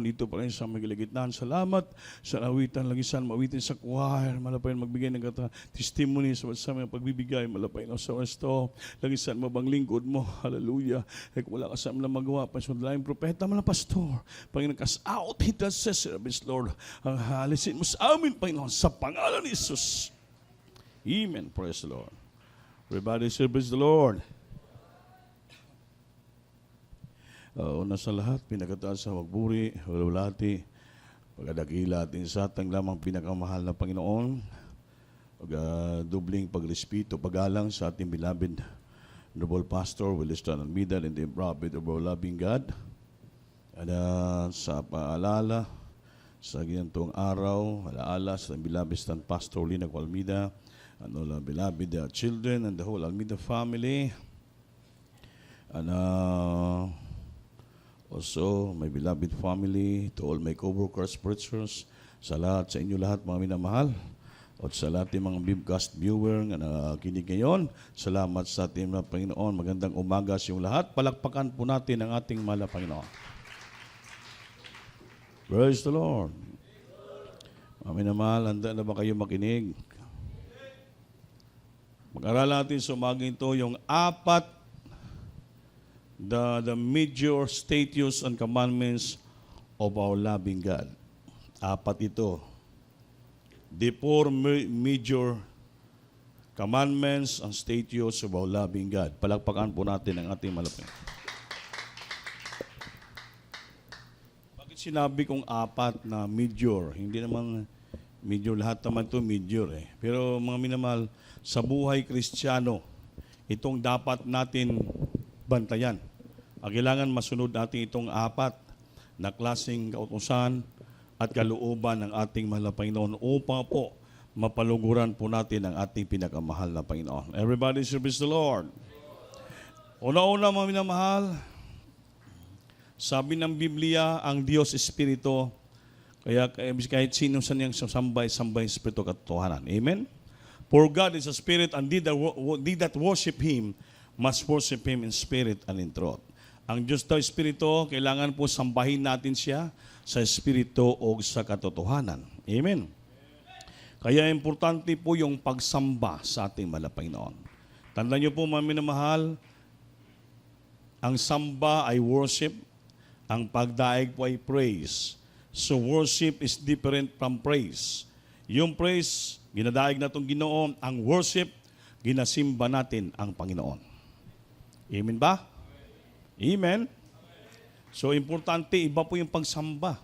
Dito pa rin sa Magiligitnaan. Salamat sa awitan, lagisan, mawitin sa choir, malapay magbigay ng testimony sa mga pagbibigay, malapay na sa resto, lagisan mo bang lingkod mo, hallelujah. Kaya wala ka sa mga magawa, pansudlaing propeta, mga pastor, Panginoon, cast out hidden service, Lord, ang halisin mo sa amin, Panginoon, sa pangalan ni Jesus. Amen. Praise the Lord. Everybody service the Lord. Una sa lahat, pinagkataas sa magburi, walawalati, pagkadakila atin sa atang lamang pinakamahal na Panginoon, pagdubling pagrespeto, pagalang sa ating beloved Noble Pastor Willis Tan Almeida and the prophet of our loving God. At sa paalala, sa ginantong araw, alaala sa beloved Stan Pastor Lina Almeida, and all our beloved children and the whole Almeida family. And also, my beloved family, to all my co-workers, preachers, sa lahat, sa inyo lahat, mga minamahal, at sa lahat ng mga webcast viewer na nakikinig ngayon, salamat sa ating mga Panginoon. Magandang umaga sa inyong lahat. Palakpakan po natin ang ating mahal na Panginoon. Praise the Lord. Mga minamahal, handa na ba kayo makinig? Mag-aral natin sa umaga ito yung the major statutes and commandments of our loving God. Apat ito. The four major commandments and statutes of our loving God. Palakpakan po natin ang ating malapit. Bakit sinabi kong apat na major? Hindi naman major, lahat naman ito major eh. Pero mga minamahal, sa buhay Kristiyano, itong dapat natin bantayan. Ang kailangan masunod natin itong apat na klaseng kautusan at kalooban ng ating mahal na Panginoon upang po mapaluguran po natin ang ating pinakamahal na Panginoon. Everybody service the Lord. Una-una mga minamahal, sabi ng Biblia, ang Diyos Espiritu, kaya kahit sino sa niyang sambay Espiritu katotohanan. Amen? For God is a Spirit, and they that worship Him must worship Him in spirit and in truth. Ang Diyos daw Espiritu, kailangan po sambahin natin siya sa Espiritu o sa katotohanan. Amen. Kaya importante po yung pagsamba sa ating mahal na Panginoon. Tandaan niyo po mga minamahal, ang samba ay worship, ang pagdaig po ay praise. So worship is different from praise. Yung praise, ginadaig na itong Ginoo. Ang worship, ginasimba natin ang Panginoon. Amen ba? Amen? So, importante, iba po yung pagsamba.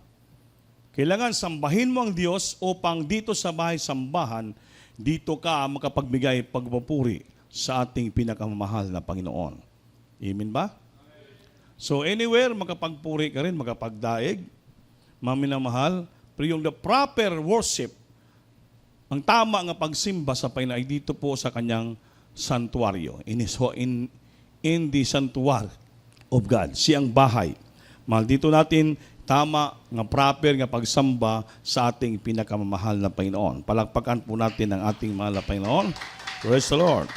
Kailangan sambahin mo ang Diyos upang dito sa bahay sambahan, dito ka makapagbigay pagpupuri sa ating pinakamamahal na Panginoon. Amen ba? So, anywhere, makapagpuri ka rin, makapagdaig, maminamahal, pero yung the proper worship, ang tama nga pagsimba sa Panginoon ay dito po sa kanyang santuario. In the sanctuary of God, siyang bahay. Mahal dito natin, tama nga proper nga pagsamba sa ating pinakamamahal na Panginoon. Palakpakan po natin ang ating mahal na Panginoon. Praise the Lord.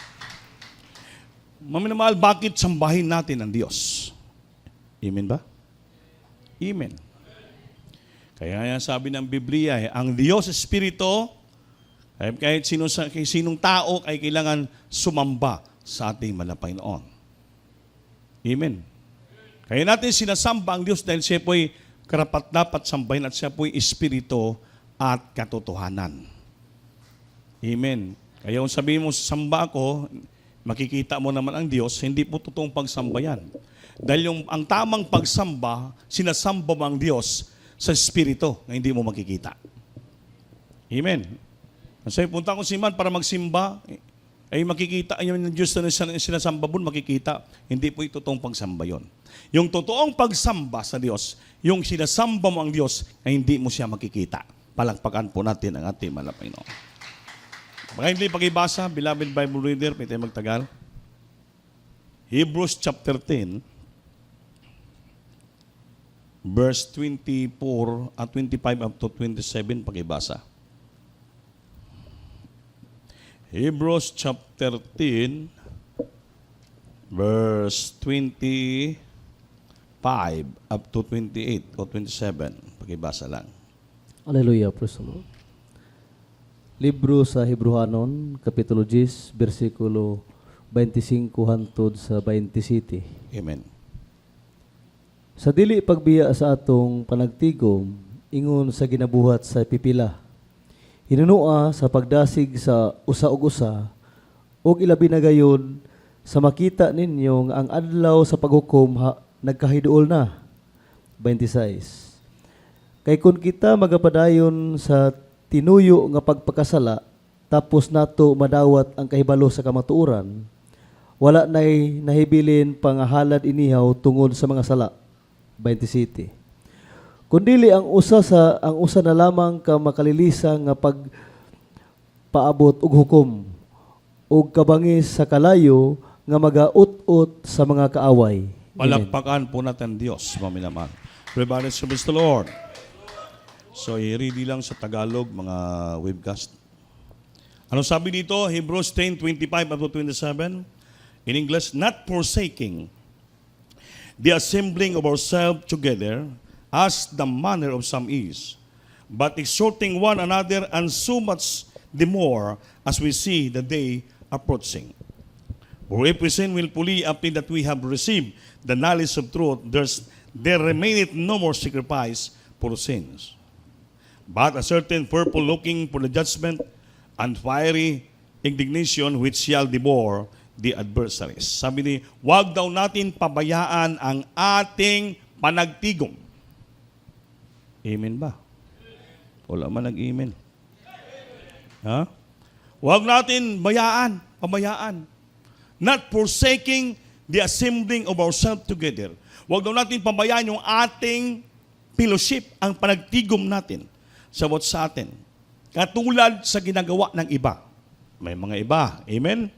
Maminamahal, bakit sambahin natin ang Diyos? Amen ba? Amen. Kaya yan sabi ng Biblia, ang Diyos Espiritu, kahit sinong tao ay kailangan sumamba sa ating mahal na Panginoon. Amen. Kaya natin sinasamba ang Diyos dahil siya po'y karapat-dapat sambahin at siya po'y Espiritu at katotohanan. Amen. Kaya kung sabihin mo, samba ako, makikita mo naman ang Diyos, hindi po totoong pagsamba yan. Dahil ang tamang pagsamba, sinasamba mo ang Diyos sa Espiritu na hindi mo makikita. Amen. Kasi punta ko si man para magsimba, ay makikita yung Diyos na sinasamba mo, makikita. Hindi po ito totoong pagsamba yun. Yung totoong pagsamba sa Diyos, yung sinasamba mo ang Diyos, ay hindi mo siya makikita. Palakpakan po natin ang ating mahal na Panginoon. Baka hindi pakibasa, beloved Bible reader, may tayo magtagal. Hebrews chapter 10, verse 24 at 25 up to 27, pakibasa. Hebrews chapter 10, verse 24 up to 28 o 27. Pakibasa lang. Hallelujah, praise the Lord. Libro sa Hebrewanon, Kapitulo 10, versikulo 25 hangtod sa 27. Amen. Sa dili pagbiya sa atong panagtigom, ingon sa ginabuhat sa pipila. Hinunua sa pagdasig sa usa ug usa, ug ilabi na gayon sa makita ninyo nga ang adlaw sa paghukom nagkahiduol na. 26. Kay kun kita magapadayon sa tinuyo nga pagpakasala, tapos nato madawat ang kahibalo sa kamatuoran, wala na'y nahibilin pangahalad inihaw tungod sa mga sala. 27. Kundili ang usa na lamang ka makalilisa nga pagpaabot og hukom ug kabangis sa kalayo nga magaut-ut sa mga kaaway. Palakpakan po natin Diyos, maminaman. Everybody service the Lord. So, i-ready lang sa Tagalog, mga webcast. Ano sabi dito? Hebrews 10:25 up to 27. In English, not forsaking the assembling of ourselves together, as the manner of some is, but exhorting one another, and so much the more as we see the day approaching. For if we sin willfully after that we have received the knowledge of truth, there remaineth no more sacrifice for sins, but a certain purple looking for the judgment and fiery indignation which shall devour the adversaries. Sabi ni, wag daw natin pabayaan ang ating panagtigom. Amen ba? Wala man nag-amen. Ha? Wag natin pabayaan. Not forsaking the assembling of ourselves together. Wag daw natin pabayaan yung ating fellowship, ang panagtigom natin sa atin. Katulad sa ginagawa ng iba. May mga iba. Amen?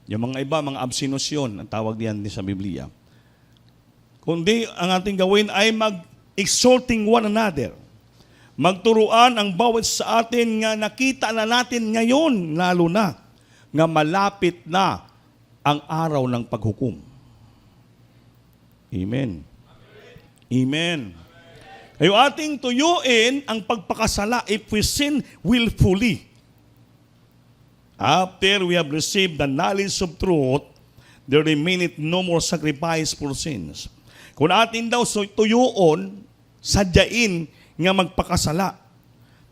Yung mga iba, mga absinosyon, ang tawag diyan sa Biblia. Kundi ang ating gawin ay mag-exhorting one another. Magturuan ang bawat sa atin nga nakita na natin ngayon, lalo na, nga malapit na ang araw ng paghukom. Amen. Amen. Ay ating tuyuin ang pagpakasala if we sin willfully. After we have received the knowledge of truth, there remaineth no more sacrifice for sins. Kung atin daw tuyuon, sadyain nga magpakasala.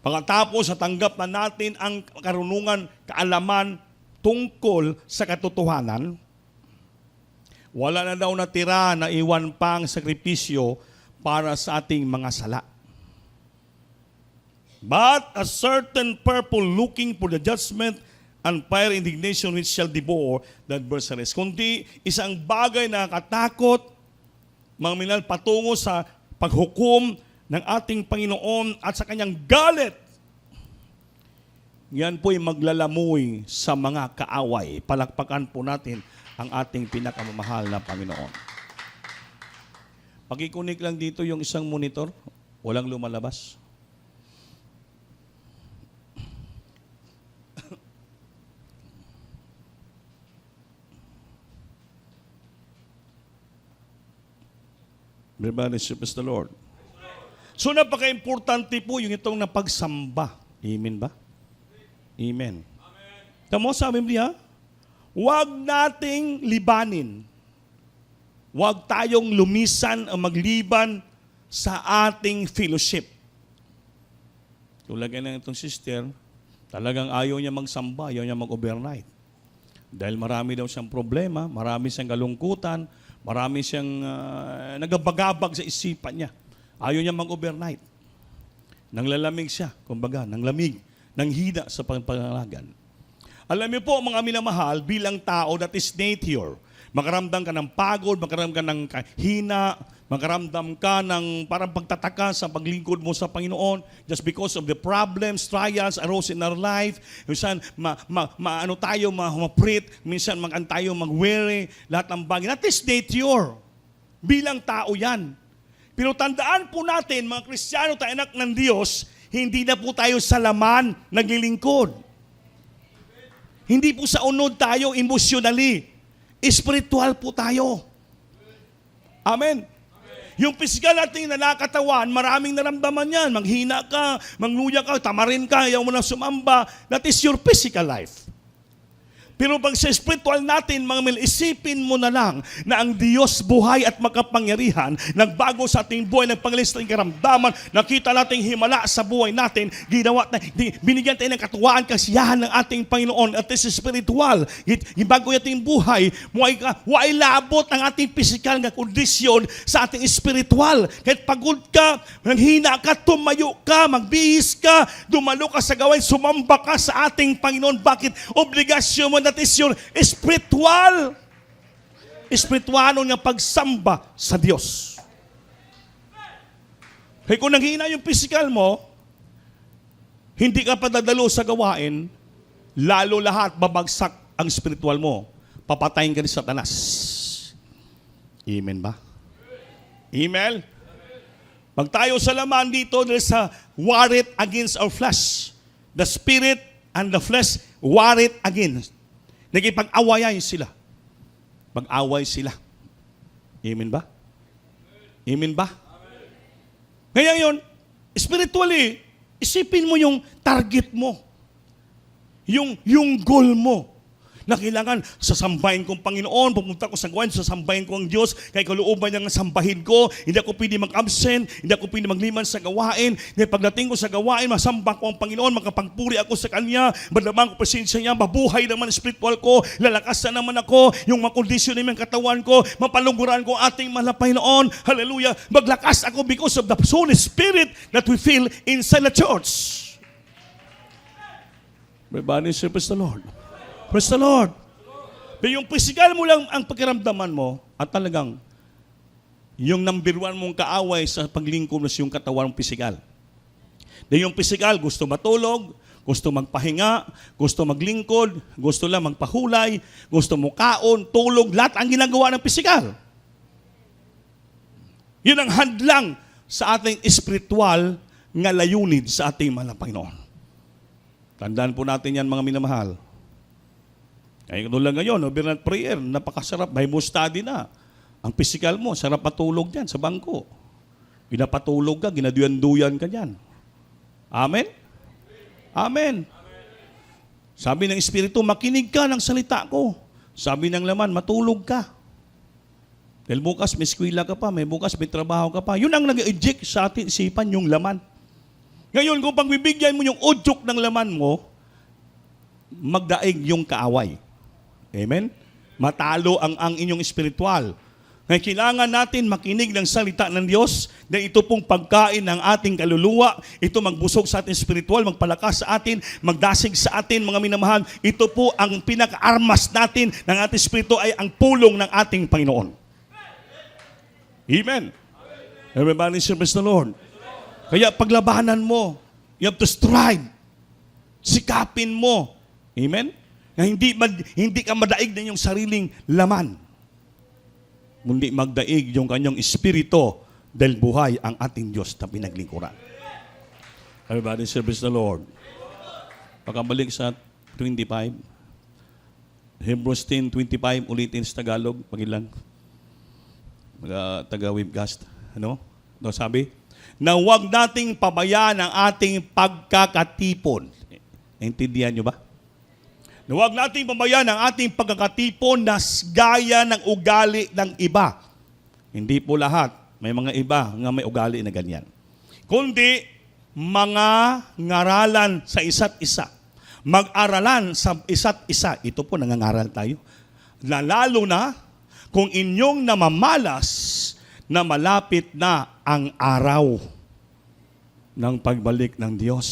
Pagkatapos sa tanggap na natin ang karunungan, kaalaman tungkol sa katotohanan, wala na daw natira na iwan pang sakripisyo para sa ating mga sala. But a certain purple looking for the judgment and fire indignation which shall devour the adversaries. Kundi isang bagay na katakot, mga minal, patungo sa paghukom ng ating Panginoon at sa kanyang galit. Yan po'y maglalamoy sa mga kaaway. Palakpakan po natin ang ating pinakamamahal na Panginoon. Pakikunik lang dito yung isang monitor. Walang lumalabas. Everybody praise the Lord. So napaka-importante po yung itong napagsamba. Amen ba? Amen. Tamo sa Biblia, huwag nating libanin. Huwag tayong lumisan o magliban sa ating fellowship. Tulad ng itong sister, talagang ayaw niya magsamba, ayaw niya mag-overnight. Dahil marami daw siyang problema, marami siyang kalungkutan, marami siyang nagabagabag sa isipan niya. Ayaw niya mag-overnight. Nanglalamig siya, kumbaga, nanglamig, nanghina sa pangangalagan. Alam niyo po, mga minamahal, bilang tao, that is nature. Makaramdam ka ng pagod, makaramdam ka ng hina, makaramdam ka ng parang pagtataka sa paglingkod mo sa Panginoon just because of the problems, trials arose in our life. Minsan, maprit, minsan tayo mag-weary, lahat ng bagay. That is nature. Bilang tao yan. Pero tandaan po natin, mga Kristiyano, tayo anak ng Diyos, hindi na po tayo sa laman naglilingkod. Hindi po sa unod tayo emotionally. Spiritual po tayo. Amen. Yung physical natin na nakatawan, maraming naramdaman yan. Manghina ka, mangluya ka, tamarin ka, ayaw mo na sumamba. That is your physical life. Pero pag sa spiritual natin, mga mil, isipin mo na lang na ang Diyos buhay at makapangyarihan, nagbago sa ating buhay, nagpangalis sa ating karamdaman, nakita nating himala sa buhay natin, binigyan tayo ng katuwaan, kasiyahan ng ating Panginoon at is spiritual. Bago ating buhay, why labot ang ating physical na kondisyon sa ating spiritual. Kahit pagod ka, nanghina ka, tumayo ka, magbihis ka, dumalo ka sa gawain, sumamba ka sa ating Panginoon. Bakit? Obligasyon mo, that is your spiritual nga pagsamba sa Diyos. Kaya kung nanghina yung physical mo, hindi ka padadalo sa gawain, lalo lahat babagsak ang spiritual mo. Papatayin ka ni Satanas. Amen ba? Amen? Pag tayo sa laman dito, there's a war it against our flesh. The spirit and the flesh war it against. Nagipag-awayan sila. Mag-away sila. Amen ba? Amen ba? Kaya yun, spiritually, isipin mo yung target mo. Yung goal mo. Na kailangan sasambahin kong Panginoon, pumunta ko sa gawain, sasambahin ko ang Diyos, kaya kalooban niya nga sambahin ko, hindi ako pwede mag-absent, hindi ako pwede magliman sa gawain, dahil pagdating ko sa gawain, masamba ko ang Panginoon, makapagpuri ako sa Kanya, madamang ko presensya niya, mabuhay naman spiritual ko, lalakasan naman ako, yung makondisyon naman katawan ko, mapaluguran ko ating mahal na Panginoon, hallelujah, maglakas ako because of the Holy Spirit that we feel inside the church. Everybody say, praise the Lord. Praise the Lord. Pero yung physical mo lang ang pakiramdaman mo at talagang yung number one mong kaaway sa paglingkod na yung katawan mong physical. Dahil yung physical, gusto matulog, gusto magpahinga, gusto maglingkod, gusto lang magpahulay, gusto mo kaon, tulog, lahat ang ginagawa ng physical. Yun ang hadlang sa ating spiritual nga layunin sa ating mga Panginoon. Tandaan po natin yan, mga minamahal. Kaya lang ngayon, overnight prayer, napakasarap, Bible study na. Ang physical mo, sarap patulog yan sa bangko. Pinapatulog ka, ginaduyan-duyan ka dyan. Amen? Amen. Sabi ng Espiritu, makinig ka ng salita ko. Sabi ng laman, matulog ka. Dahil bukas may eskwela ka pa, may bukas may trabaho ka pa. Yun ang nag-eject sa ating isipan, yung laman. Ngayon, kung pagbibigyan mo yung udyok ng laman mo, magdaig yung kaaway. Amen? Matalo ang inyong spiritual. Kaya kailangan natin makinig ng salita ng Diyos na ito pong pagkain ng ating kaluluwa, ito magbusog sa ating spiritual, magpalakas sa atin, magdasig sa atin, mga minamahal. Ito po ang pinaka-armas natin ng ating spirito ay ang pulong ng ating Panginoon. Amen? Everybody say, praise the Lord. Kaya paglabanan mo, you have to strive. Sikapin mo. Amen? Na hindi ka madaig na yung sariling laman. Mundi magdaig yung kanyang espiritu dahil buhay ang ating Diyos na pinaglingkuran. Everybody service the Lord. Pakabalik sa 25. Hebrews 10:25, ulitin sa Tagalog, pagilang. Taga-webcast. Ano sabi? Na huwag nating pabayaan ang ating pagkakatipon. Naintindihan nyo ba? Na huwag nating pabayaan ang ating pagkakatipon na gaya ng ugali ng iba. Hindi po lahat. May mga iba nga may ugali na ganyan. Kundi mga ngaralan sa isa't isa. Mag-aralan sa isa't isa. Ito po, nangangaral tayo. Na lalo na kung inyong namamalas na malapit na ang araw ng pagbalik ng Diyos.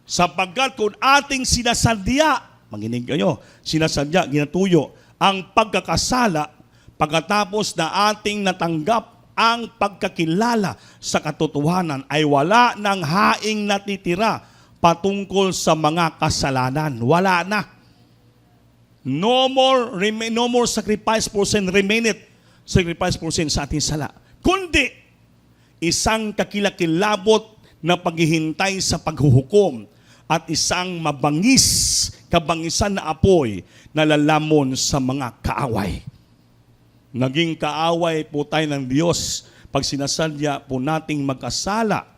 Sapagkat kung ating sinasadya, manginig kayo, sinasadya, ginatuyo, ang pagkakasala pagkatapos na ating natanggap ang pagkakilala sa katotohanan ay wala ng haing natitira patungkol sa mga kasalanan. Wala na. No more sacrifice for sin remaineth, sacrifice for sin sa ating sala. Kundi, isang kakilakilabot na paghihintay sa paghuhukom at isang kabangisan na apoy na lalamon sa mga kaaway. Naging kaaway po tayo ng Diyos pag sinasadya po nating magkasala.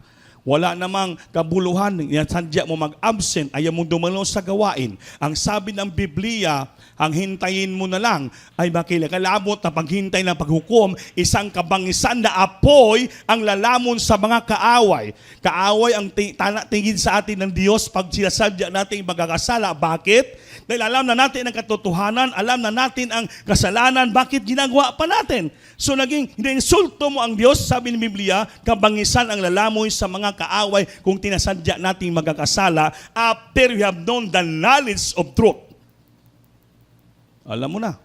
Wala namang kabuluhan, sadya mo mag-absent, ayaw mo dumalo sa gawain. Ang sabi ng Biblia, ang hintayin mo na lang ay makilakalabot na paghintay ng paghukom, isang kabangisan na apoy ang lalamon sa mga kaaway. Kaaway ang tingin sa atin ng Diyos pag sinasadya natin magkakasala. Bakit? Dahil alam na natin ang katotohanan, alam na natin ang kasalanan, bakit ginagawa pa natin? So naging insulto mo ang Diyos, sabi ng Biblia, kabangisan ang lalamoy sa mga kaaway kung tinasadya nating magkakasala after we have known the knowledge of truth. Alam mo na.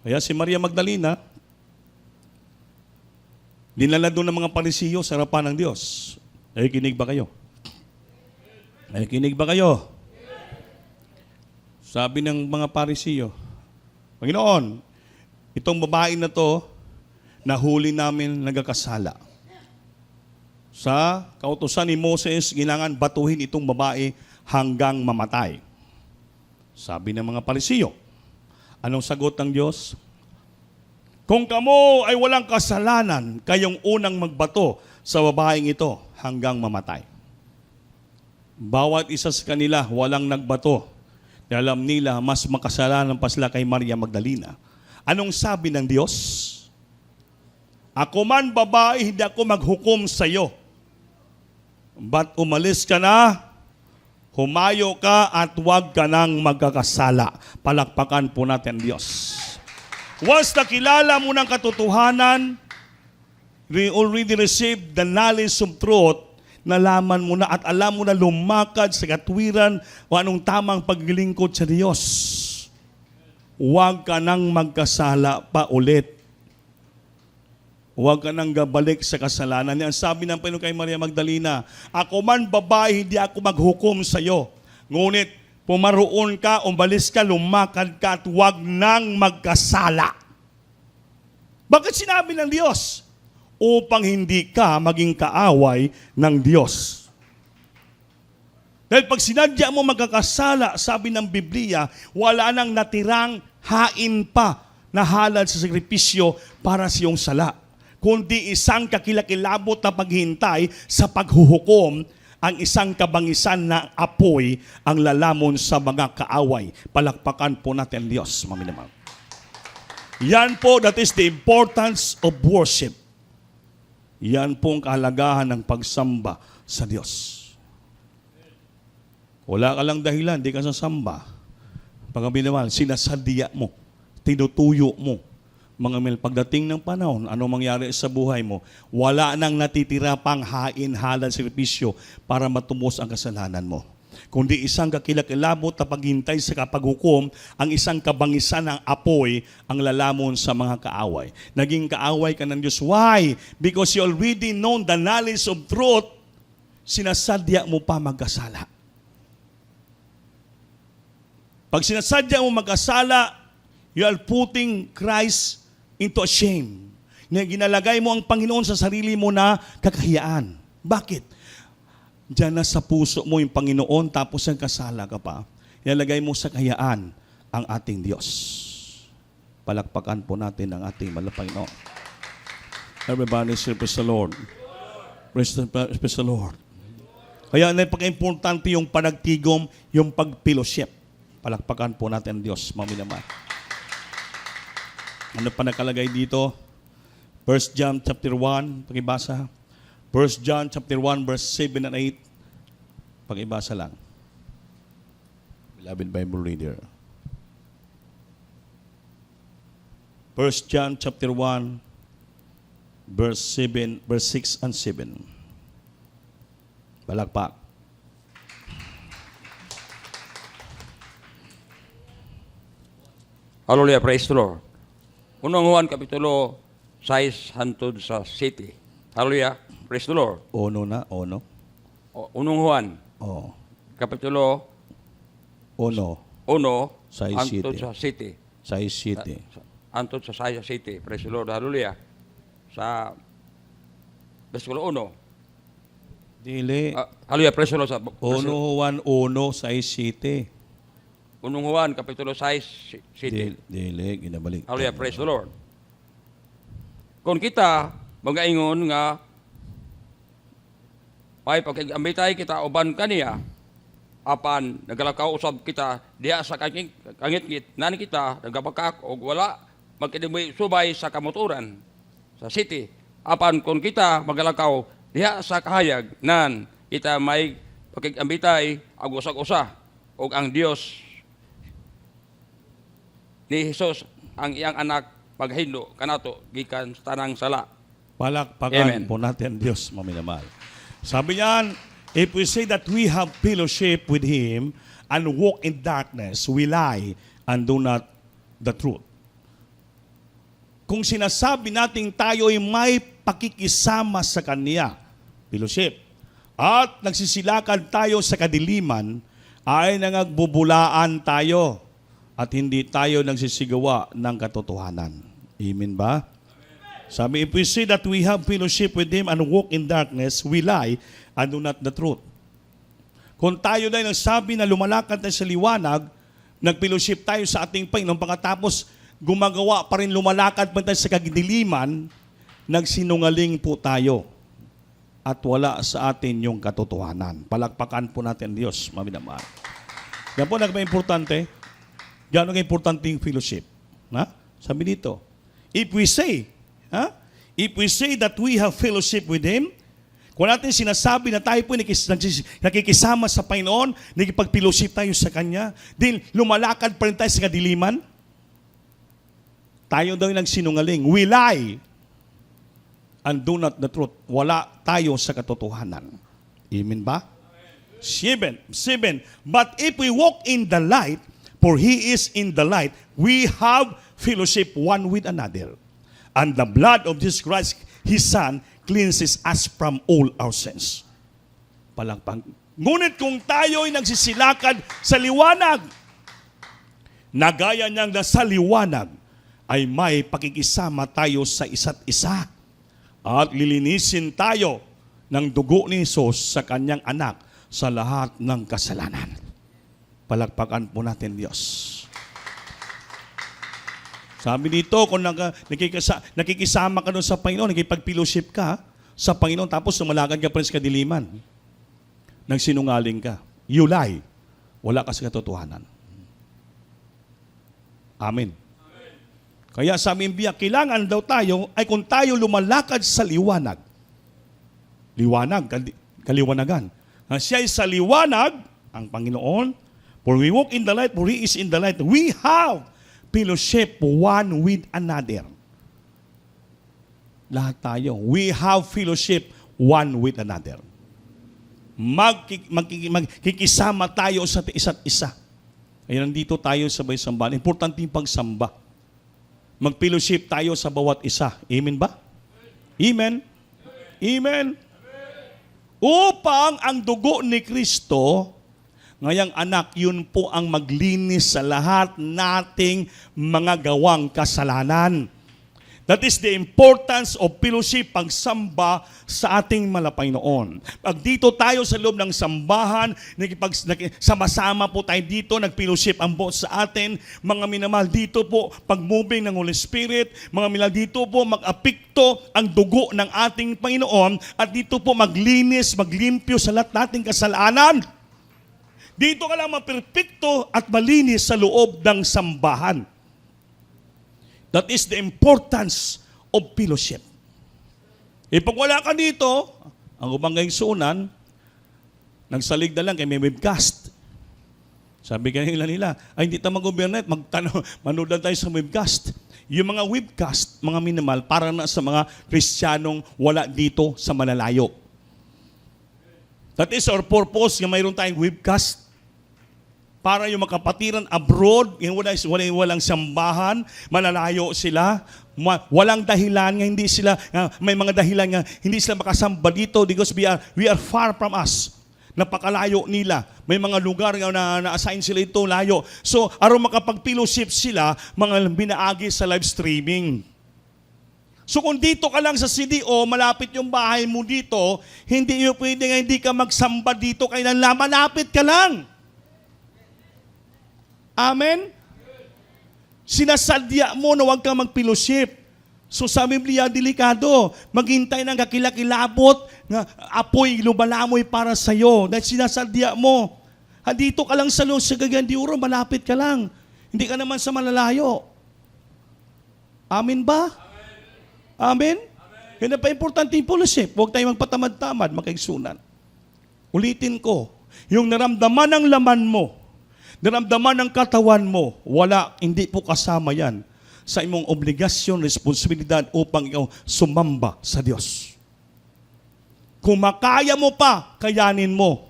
Kaya si Maria Magdalena, dinala doon ng mga Parisiyo sa harapan ng Diyos. Ay, kinig ba kayo? Ay, kinig ba kayo? Sabi ng mga Parisiyo, Panginoon, itong babae na to, nahuli namin nagkakasala. Sa kautusan ni Moses, kailangan batuhin itong babae hanggang mamatay. Sabi ng mga Parisiyo, anong sagot ng Diyos? Kung kamo ay walang kasalanan, kayong unang magbato sa babaeng ito hanggang mamatay. Bawat isa sa kanila walang nagbato. Alam nila, mas makasalanan pa sila kay Maria Magdalena. Anong sabi ng Diyos? Ako man babae, hindi ako maghukom sa iyo. But umalis ka na, humayo ka at huwag ka nang magkakasala. Palakpakan po natin Diyos. Once nakilala mo ng katotohanan, we already received the knowledge of truth, nalaman mo na at alam mo na lumakad sa katwiran o anong tamang paglilingkod sa Diyos. Huwag ka nang magkasala pa ulit. Huwag ka nang gabalik sa kasalanan. Ang sabi ng Panginoon kay Maria Magdalena, ako man babae, hindi ako maghukom sa iyo. Ngunit, pumaroon ka, umalis ka, lumakad ka, at huwag nang magkasala. Bakit sinabi ng Diyos? Upang hindi ka maging kaaway ng Diyos. Dahil pag sinadya mo magkakasala, sabi ng Biblia, wala nang natirang hain pa na halal sa sakripisyo para sa iyong sala, kundi isang kakilakilabot na paghintay sa paghuhukom, ang isang kabangisan na apoy ang lalamon sa mga kaaway. Palakpakan po natin Diyos, maminamang. Yan po, that is the importance of worship. Yan po ang kahalagahan ng pagsamba sa Diyos. Wala ka lang dahilan, di ka sasamba. Pagkabi sinasadya mo, tinutuyo mo. Mga pagdating ng panahon, ano mangyari sa buhay mo, wala nang natitira pang hain, halal, servisyo para matubos ang kasalanan mo. Kundi isang kakilakilabot na paghintay sa kapaghukom, ang isang kabangisan ng apoy ang lalamon sa mga kaaway. Naging kaaway ka ng Diyos. Why? Because you already known the knowledge of truth, sinasadya mo pa magkasala. Pag sinasadya mo magkasala, you are putting Christ into a shame. Ginalagay mo ang Panginoon sa sarili mo na kakahiyaan. Bakit? Diyan na sa puso mo yung Panginoon, tapos ang kasala ka pa. Ilalagay mo sa kahiyaan ang ating Diyos. Palakpakan po natin ang ating Panginoon. Everybody say, praise the Lord. Praise the Lord. Kaya napaka-importante yung panagtigom, yung pagpiloship. Palakpakan po natin ang Diyos, maminaman. Ano pa nakalagay dito? 1 John chapter 1, pakibasa. 1 John chapter 1 verse 7 and 8. Pakibasa lang. Beloved Bible reader. 1 John chapter 1 verse 6 and 7. Palakpak. Hallelujah, praise the Lord. Unang Juan Kapitulo 6 hantod sa city. Hallelujah, praise the Lord. Ono na, ono. Unang Juan Oh. Kapitulo Ono. 1 Sa hantod city. sa city. Sa city. Hantod sa Saya City. Praise the Lord. Hallelujah. Sa Versikulo 1. Dili. Hallelujah, praise the Lord. Sa Ono Juan, ono sa city. Unang Juan Kapitulo 6 city. Dili, ginabalik. Hallelujah, praise the Lord. kung kita magaingon nga ay pagkagambitay kita uban kaniya apan nagalakaw usab kita diha sa kangit-ngit nani kita nagapakak og wala magkidimay subay sa kamotoran sa city apan kung kita magalakaw diha sa kahayag nan kita may pagkagambitay og usag-usa og ang Dios ni Jesus ang iyang anak paghindo kanato gikan sa tanang sala. Palakpakan Amen. po natin ang Diyos, maminamahal. Sabi niyan, if we say that we have fellowship with Him and walk in darkness, we lie and do not the truth. Kung sinasabi natin tayo ay may pakikisama sa Kanya, fellowship, at nagsisilakan tayo sa kadiliman, ay nangagbubulaan tayo at hindi tayo nagsisigawa ng katotohanan. Amen ba? Sabi, if we say that we have fellowship with Him and walk in darkness, we lie and do not the truth. Kung tayo na nagsabi na lumalakad tayo sa liwanag, nag-fellowship tayo sa ating Panginoon, pagkatapos gumagawa pa rin lumalakad pa tayo sa kagdiliman, nagsinungaling po tayo at wala sa atin yung katotohanan. Palakpakan po natin Diyos, maminamahal. Yan po nagpa-importante. Yan ang importante yung fellowship. Na? Sabi dito, if we say that we have fellowship with Him, kung natin sinasabi na tayo po nakikisama sa Panginoon, nakipag-fellowship tayo sa Kanya, then lumalakad pa rin tayo sa kadiliman, tayo daw yung nagsinungaling. We lie and do not the truth. Wala tayo sa katotohanan. Amen ba? 7. But if we walk in the light, for He is in the light, we have fellowship one with another. And the blood of Jesus Christ, His Son, cleanses us from all our sins. Palakpak. Ngunit kung tayo ay nagsisilakad sa liwanag, na gaya niyang nasa liwanag, ay may pakikisama tayo sa isa't isa. At lilinisin tayo ng dugo ni Jesus sa Kanyang anak sa lahat ng kasalanan. Palakpakan po natin Diyos. Sabi dito, kung nakikisama ka doon sa Panginoon, nakipag-fellowship ka sa Panginoon, tapos sumalakad ka pa rin sa kadiliman, nagsinungaling ka, you lie, wala ka sa katotohanan. Amen. Kaya sabi ng biyak, kailangan daw tayo, ay kung tayo lumalakad sa liwanag, kaliwanagan, siya ay sa liwanag, ang Panginoon, for we walk in the light, for He is in the light. We have fellowship one with another. Lahat tayo. We have fellowship one with another. Magkikisama tayo sa isa't isa. Kaya nandito tayo sa may sambahan. Importante yung pagsamba. Mag-fellowship tayo sa bawat isa. Amen ba? Amen? Amen? Upang ang dugo ni Kristo, ngayang anak, yun po ang maglinis sa lahat nating mga gawang kasalanan. That is the importance of fellowship, pagsamba sa ating Panginoon. Pag dito tayo sa loob ng sambahan, sama-sama po tayo dito, nag-fellowship ang buot sa atin. Mga minamahal, dito po, pag-moving ng Holy Spirit, mga minamahal, dito po mag-apikto ang dugo ng ating Panginoon at dito po maglinis, maglimpyo sa lahat nating kasalanan. Dito ka lang maperpekto at malinis sa loob ng sambahan. That is the importance of fellowship. Pag wala ka dito, ang umanggay sunan, nagsalig na lang kay may webcast. Sabi kanila nila, ay hindi tayo mag-overnight, manood tayo sa webcast. Yung mga webcast, mga minimal, para na sa mga Kristiyanong wala dito sa malalayo. That is our purpose, yung mayroon tayong webcast. Para yung makapatiran abroad, yung walang sambahan, malalayo sila, walang dahilan nga hindi sila, may mga dahilan nga hindi sila makasamba dito because we are far from us. Napakalayo nila. May mga lugar nga na na-assign sila ito, layo. So, aron makapag-fellowship sila, mga binaagi sa live streaming. So kung dito ka lang sa CDO, malapit yung bahay mo dito, hindi yung pwede nga hindi ka magsamba dito, kailan lang, malapit ka lang. Amen? Sinasadya mo na huwag kang mag-fellowship So sa Biblia, delikado. Maghintay ng kakilakilabot nga apoy lumalamoy para sa iyo dahil sinasadya mo. Dito ka lang sa Cagayan de Oro, malapit ka lang. Hindi ka naman sa malalayo. Amen ba? Amen? Yan pa importante yung fellowship. Huwag tayong magpatamad-tamad, makaigsunan. Ulitin ko, yung naramdaman ng laman mo, naramdaman ng katawan mo, hindi po kasama yan sa imong obligasyon, responsibilidad upang ikaw sumamba sa Diyos. Kung makaya mo pa, kayanin mo.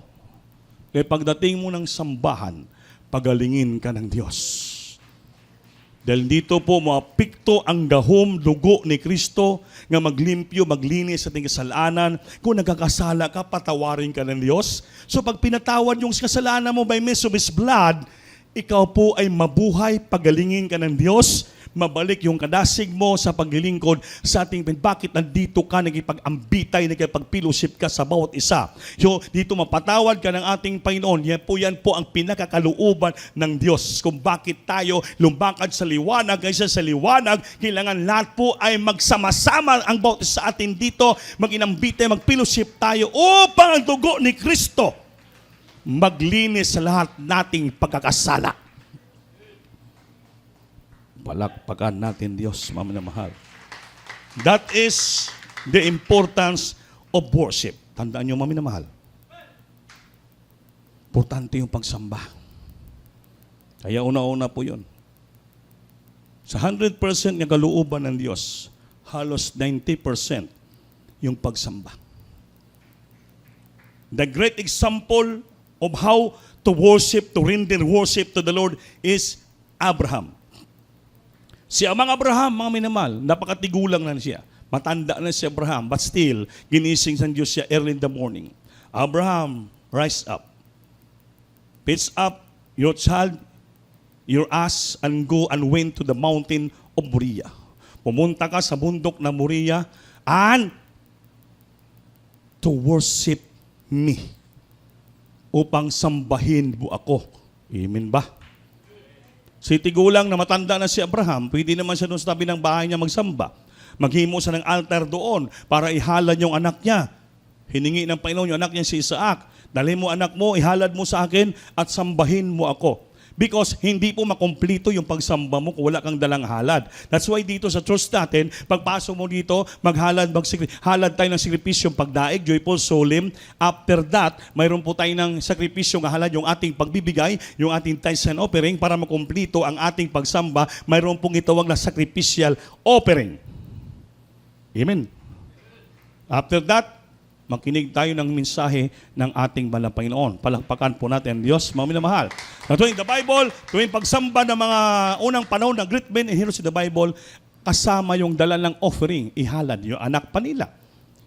Kaya pagdating mo ng sambahan, pagalingin ka ng Diyos. Dahil dito po mapikto ang gahom, dugo ni Kristo nga maglimpyo, maglinis sa ating kasalanan. Kung nagkakasala ka, patawarin ka ng Diyos. So pag pinatawad yung kasalanan mo by means of His blood, ikaw po ay mabuhay, pagalingin ka ng Diyos, mabalik yung kadasig mo sa paglilingkod sa ating bakit nandito ka, nagipag-ambitay, nagipag-fellowship ka sa bawat isa. So, dito mapatawad ka ng ating Panginoon. Yan po ang pinakakalooban ng Diyos. Kung bakit tayo lumakad sa liwanag, kaysa sa liwanag, kailangan lahat po ay magsama-sama ang bawat isa sa atin dito, mag-inambitay, mag-fellowship tayo upang ang dugo ni Kristo maglinis sa lahat nating pagkakasala. Palakpakan natin Diyos, maminamahal. That is the importance of worship. Tandaan nyo, maminamahal. Importante yung pagsamba. Kaya una-una po yun. Sa 100% na kalooban ng Diyos, halos 90% yung pagsamba. The great example of how to worship, to render worship to the Lord is Abraham. Si Amang Abraham, mga minamahal, napakatigulang na siya. Matanda na si Abraham, but still, ginising sa Diyos siya early in the morning. Abraham, rise up. Pitch up your child, your ass, and go and went to the mountain of Moriah. Pumunta ka sa bundok ng Moriah and to worship me. Upang sambahin mo ako. Amen ba? Si tigulang na matanda na si Abraham, pwede naman siya doon sa tabi ng bahay niya magsamba. Maghimo siya ng altar doon para ihalad yung anak niya. Hiningi ng Panginoon yung anak niya si Isaac. Dalhin mo anak mo, ihalad mo sa akin at sambahin mo ako. Because hindi po makomplito yung pagsamba mo kung wala kang dalang halad. That's why dito sa church natin, pagpasok mo dito, halad tayo ng sakripisyong pagdaig, joyful, solemn. After that, mayroon po tayo ng sakripisyong halad, yung ating pagbibigay, yung ating tithes and offering, para makomplito ang ating pagsamba, mayroon pong itawag na sacrificial offering. Amen. After that, makinig tayo ng mensahe ng ating banal na Panginoon. Palakpakan po natin, Diyos, mga minamahal. Na tuwing the Bible, tuwing pagsamba ng mga unang panahon ng great men and heroes in the Bible, kasama yung dala ng offering, ihalad yung anak pa nila.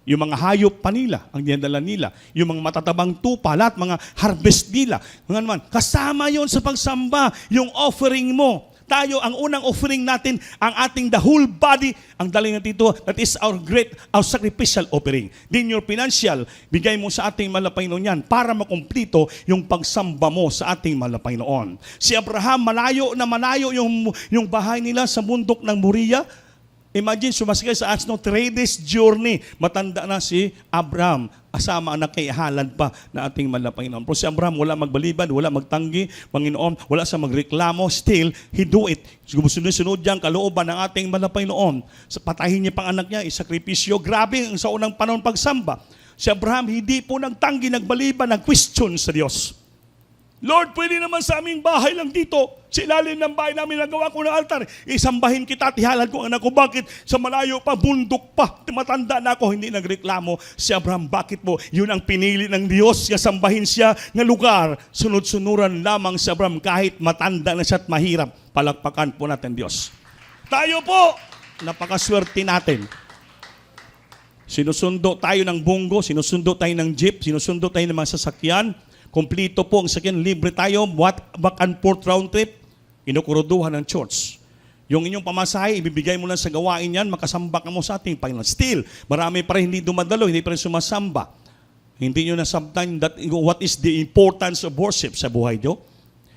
Yung mga hayop pa nila, ang dinadala nila. Yung mga matatabang tupa, lahat mga harvest nila. Mga naman, kasama yon sa pagsamba, yung offering mo. Tayo, ang unang offering natin, ang ating the whole body, ang daling natin ito, that is our sacrificial offering. Din your financial, bigay mo sa ating mahal na Panginoon yan para makumplito yung pagsamba mo sa ating mahal na Panginoon. Si Abraham, malayo yung bahay nila sa bundok ng Moriah. Imagine, sumasakay sa 3 days journey. Matanda na si Abraham. Asama anak kay halad pa na ating mahal na Panginoon. Pero si Abraham, wala magbalibad, wala magtanggi, Panginoon, wala sa magreklamo. Still, he do it. Sunod diyang kalooban ng ating mahal na Panginoon. Patahin niya pang anak niya, isakripisyo. Grabe ang sa unang panahon pagsamba. Si Abraham, hindi po nagtanggi, nagbalibad, nag-question sa Diyos. Lord, pwede naman sa aming bahay lang dito. Sa ilalim ng bahay namin nagawa ko ng altar. Isambahin kita at ihalad ko ang anak ko. Bakit? Sa malayo pa, bundok pa. Matanda na ako, hindi nagreklamo. Si Abraham, bakit mo? Yun ang pinili ng Diyos. Sambahin siya ng lugar. Sunod-sunuran lamang si Abraham kahit matanda na siya at mahirap. Palakpakan po natin Diyos. Tayo po, napakaswerte natin. Sinusundo tayo ng bunggo, sinusundo tayo ng jeep, sinusundo tayo ng mga sasakyan. Kompleto po ang sakyan, libre tayo, back and forth round trip, inukuruduhan ng church. Yung inyong pamasahe, ibibigay mo lang sa gawain yan, makasamba ka mo sa ating Panginoon. Still, marami pa rin hindi dumadalo, hindi pa rin sumasamba. Hindi nyo nasabtan what is the importance of worship sa buhay nyo.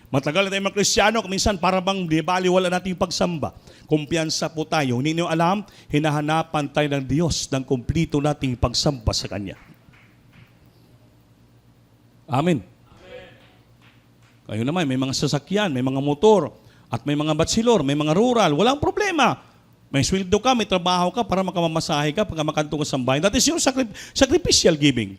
Matagal na tayong mga Kristiyano, minsan para bang di baliwala natin yung pagsamba. Kumpiyansa po tayo. Hindi niyo alam, hinahanapan tayo ng Diyos ng kumplito nating pagsamba sa Kanya. Amen. Kayo naman, may mga sasakyan, may mga motor, at may mga batsilor, may mga rural, walang problema. May sweldo ka, may trabaho ka para makamamasahe ka, pagka makanto ka sa sambahin. That is yung sacrificial giving.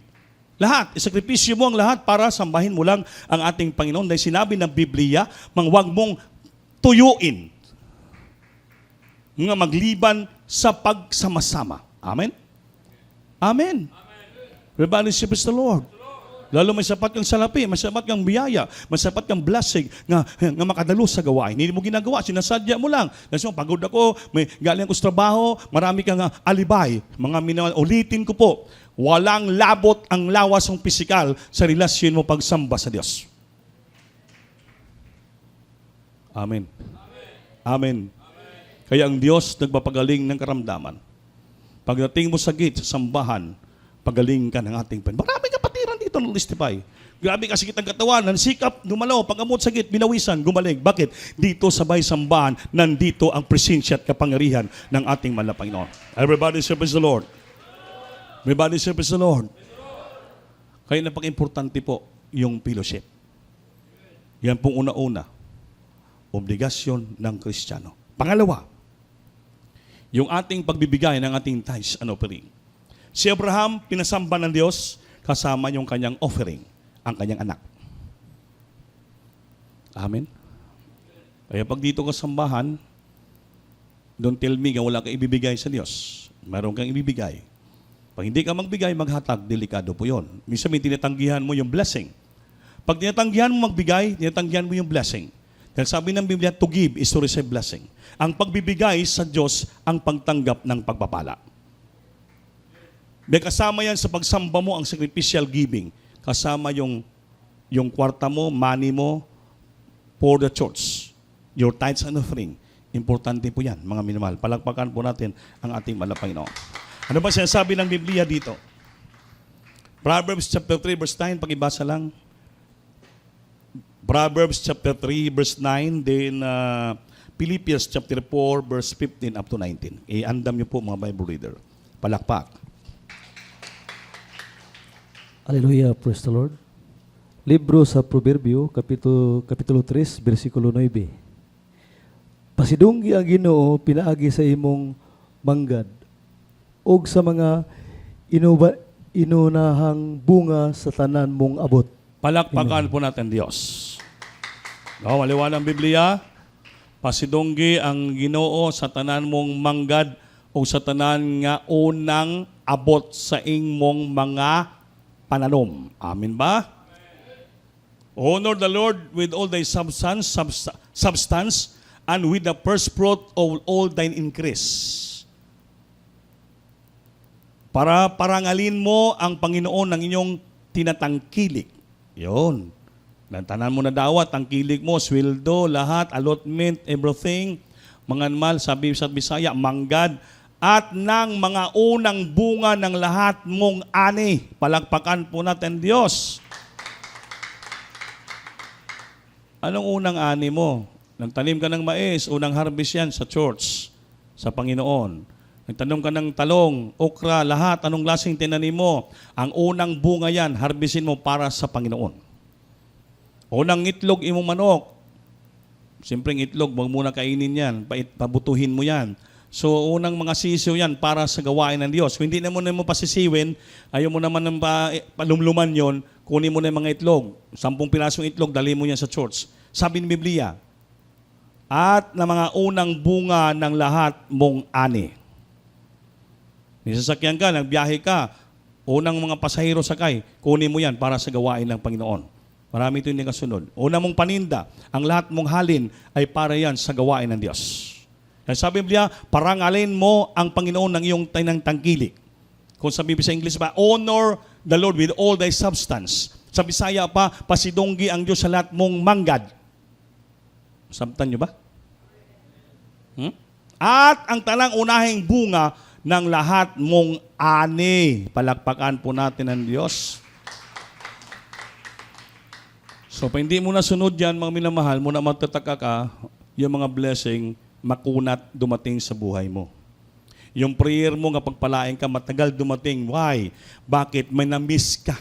Lahat, isakripisyo mo ang lahat para sambahin mo lang ang ating Panginoon. Dahil sinabi ng Biblia, huwag mong tuyuin nga magliban sa pagsama-sama. Amen? Amen. Everybody praise the Lord. Lalo may sapat kang salapi, may sapat kang biyaya, may sapat kang blessing nga makadalo sa gawain. Hindi mo ginagawa, sinasadya mo lang. Kasi pagod ako, may galing ako sa trabaho, marami kang alibay. Mga minawal, ulitin ko po, walang labot ang lawas ng pisikal sa relasyon mo pagsamba sa Diyos. Amen. Amen. Kaya ang Diyos nagpapagaling ng karamdaman. Pagdating mo sa gate, sa sambahan, pagaling ka ng ating Panginoon. Marami kapatiran dito ng listify. Grabe kasi kitang katawan, nansikap, dumalaw, pag-amot sa gate, binawisan, gumaling. Bakit? Dito sa bahay sambahan, nandito ang presensya at kapangyarihan ng ating mahal na Panginoon. Everybody say praise the Lord. Everybody say praise the Lord. Kaya napaka-importante po yung fellowship. Yan pong una-una, obligasyon ng Kristiyano. Pangalawa, yung ating pagbibigay ng ating tithes and offering. Si Abraham, pinasamba ng Diyos, kasama yung kanyang offering, ang kanyang anak. Amen? Kaya pag dito ka sambahan, don't tell me nga wala kang ibibigay sa Diyos. Mayroon kang ibibigay. Pag hindi ka magbigay, maghatag, delikado po yun. Minsan may tinatanggihan mo yung blessing. Pag tinatanggihan mo magbigay, tinatanggihan mo yung blessing. Dahil sabi ng Biblia, to give is to receive blessing. Ang pagbibigay sa Diyos, ang pagtanggap ng pagpapala. May kasama yan sa pagsamba mo ang sacrificial giving. Kasama yung kwarta mo, money mo for the church. Your tithes and offering. Importante po yan, mga minamahal. Palakpakan po natin ang ating mahal na Panginoon. Ano ba sinasabi ng Biblia dito? Proverbs chapter 3 verse 9, pakibasa lang. Proverbs chapter 3 verse 9, then Philippians chapter 4 verse 15 up to 19. Iandam niyo po mga Bible reader. Palakpak. Hallelujah, praise the Lord. Libro sa Proverbio, kapitulo 3, versikulo 9. Pasidunggi ang Ginoo pinaagi sa imong manggad, og sa mga inunahang bunga sa tanan mong abot. Palakpakan po natin Diyos. No, maliwanag ang Biblia. Pasidunggi ang Ginoo sa tanan mong manggad o sa tanan nga unang abot sa imong mga pananom. Amen ba? Honor the Lord with all thy substance and with the first fruit of all thine increase. Para parangalin mo ang Panginoon ng inyong tinatangkilik. Yun. Nantanan mo na dawat, tangkilik mo, sweldo, lahat, allotment, everything. Manganmal, sabi sa Bisaya, manggad, at ng mga unang bunga ng lahat mong ani. Palakpakan po natin Diyos. Anong unang ani mo? Nagtanim ka ng mais, unang harvest yan sa church, sa Panginoon. Nagtanim ka ng talong, okra, lahat, anong lasing tinanim mo? Ang unang bunga yan, harvestin mo para sa Panginoon. Unang itlog, imong manok. Siyempre, itlog, wag muna kainin yan, pabutuhin mo yan. So, unang mga sisiw yan para sa gawain ng Diyos. Kung hindi na mo pasisiwin, ayaw mo naman ng palumluman yon, kunin mo na yung mga itlog. 10 pirasong itlog, dali mo yan sa church. Sabi ng Biblia, at na mga unang bunga ng lahat mong ani. Nisasakyan ka, nagbiyahe ka, unang mga pasahero sakay, kunin mo yan para sa gawain ng Panginoon. Marami ito hindi kasunod. Una mong paninda, ang lahat mong halin ay para yan sa gawain ng Diyos. Sabi Biblia, parangalin mo ang Panginoon ng iyong tangkilik. Kung sabi sa English ba, honor the Lord with all thy substance. Sa Bisaya pa, pasidunggi ang Diyos sa lahat mong manggad. Sabtan nyo ba? At ang talang unahing bunga ng lahat mong ani. Palakpakan po natin ang Diyos. So, pa hindi mo na sunod yan, mga minamahal, muna magtataka ka, yung mga blessing, makunat dumating sa buhay mo. Yung prayer mo nga pagpalain ka, matagal dumating. Why? Bakit? May na-miss ka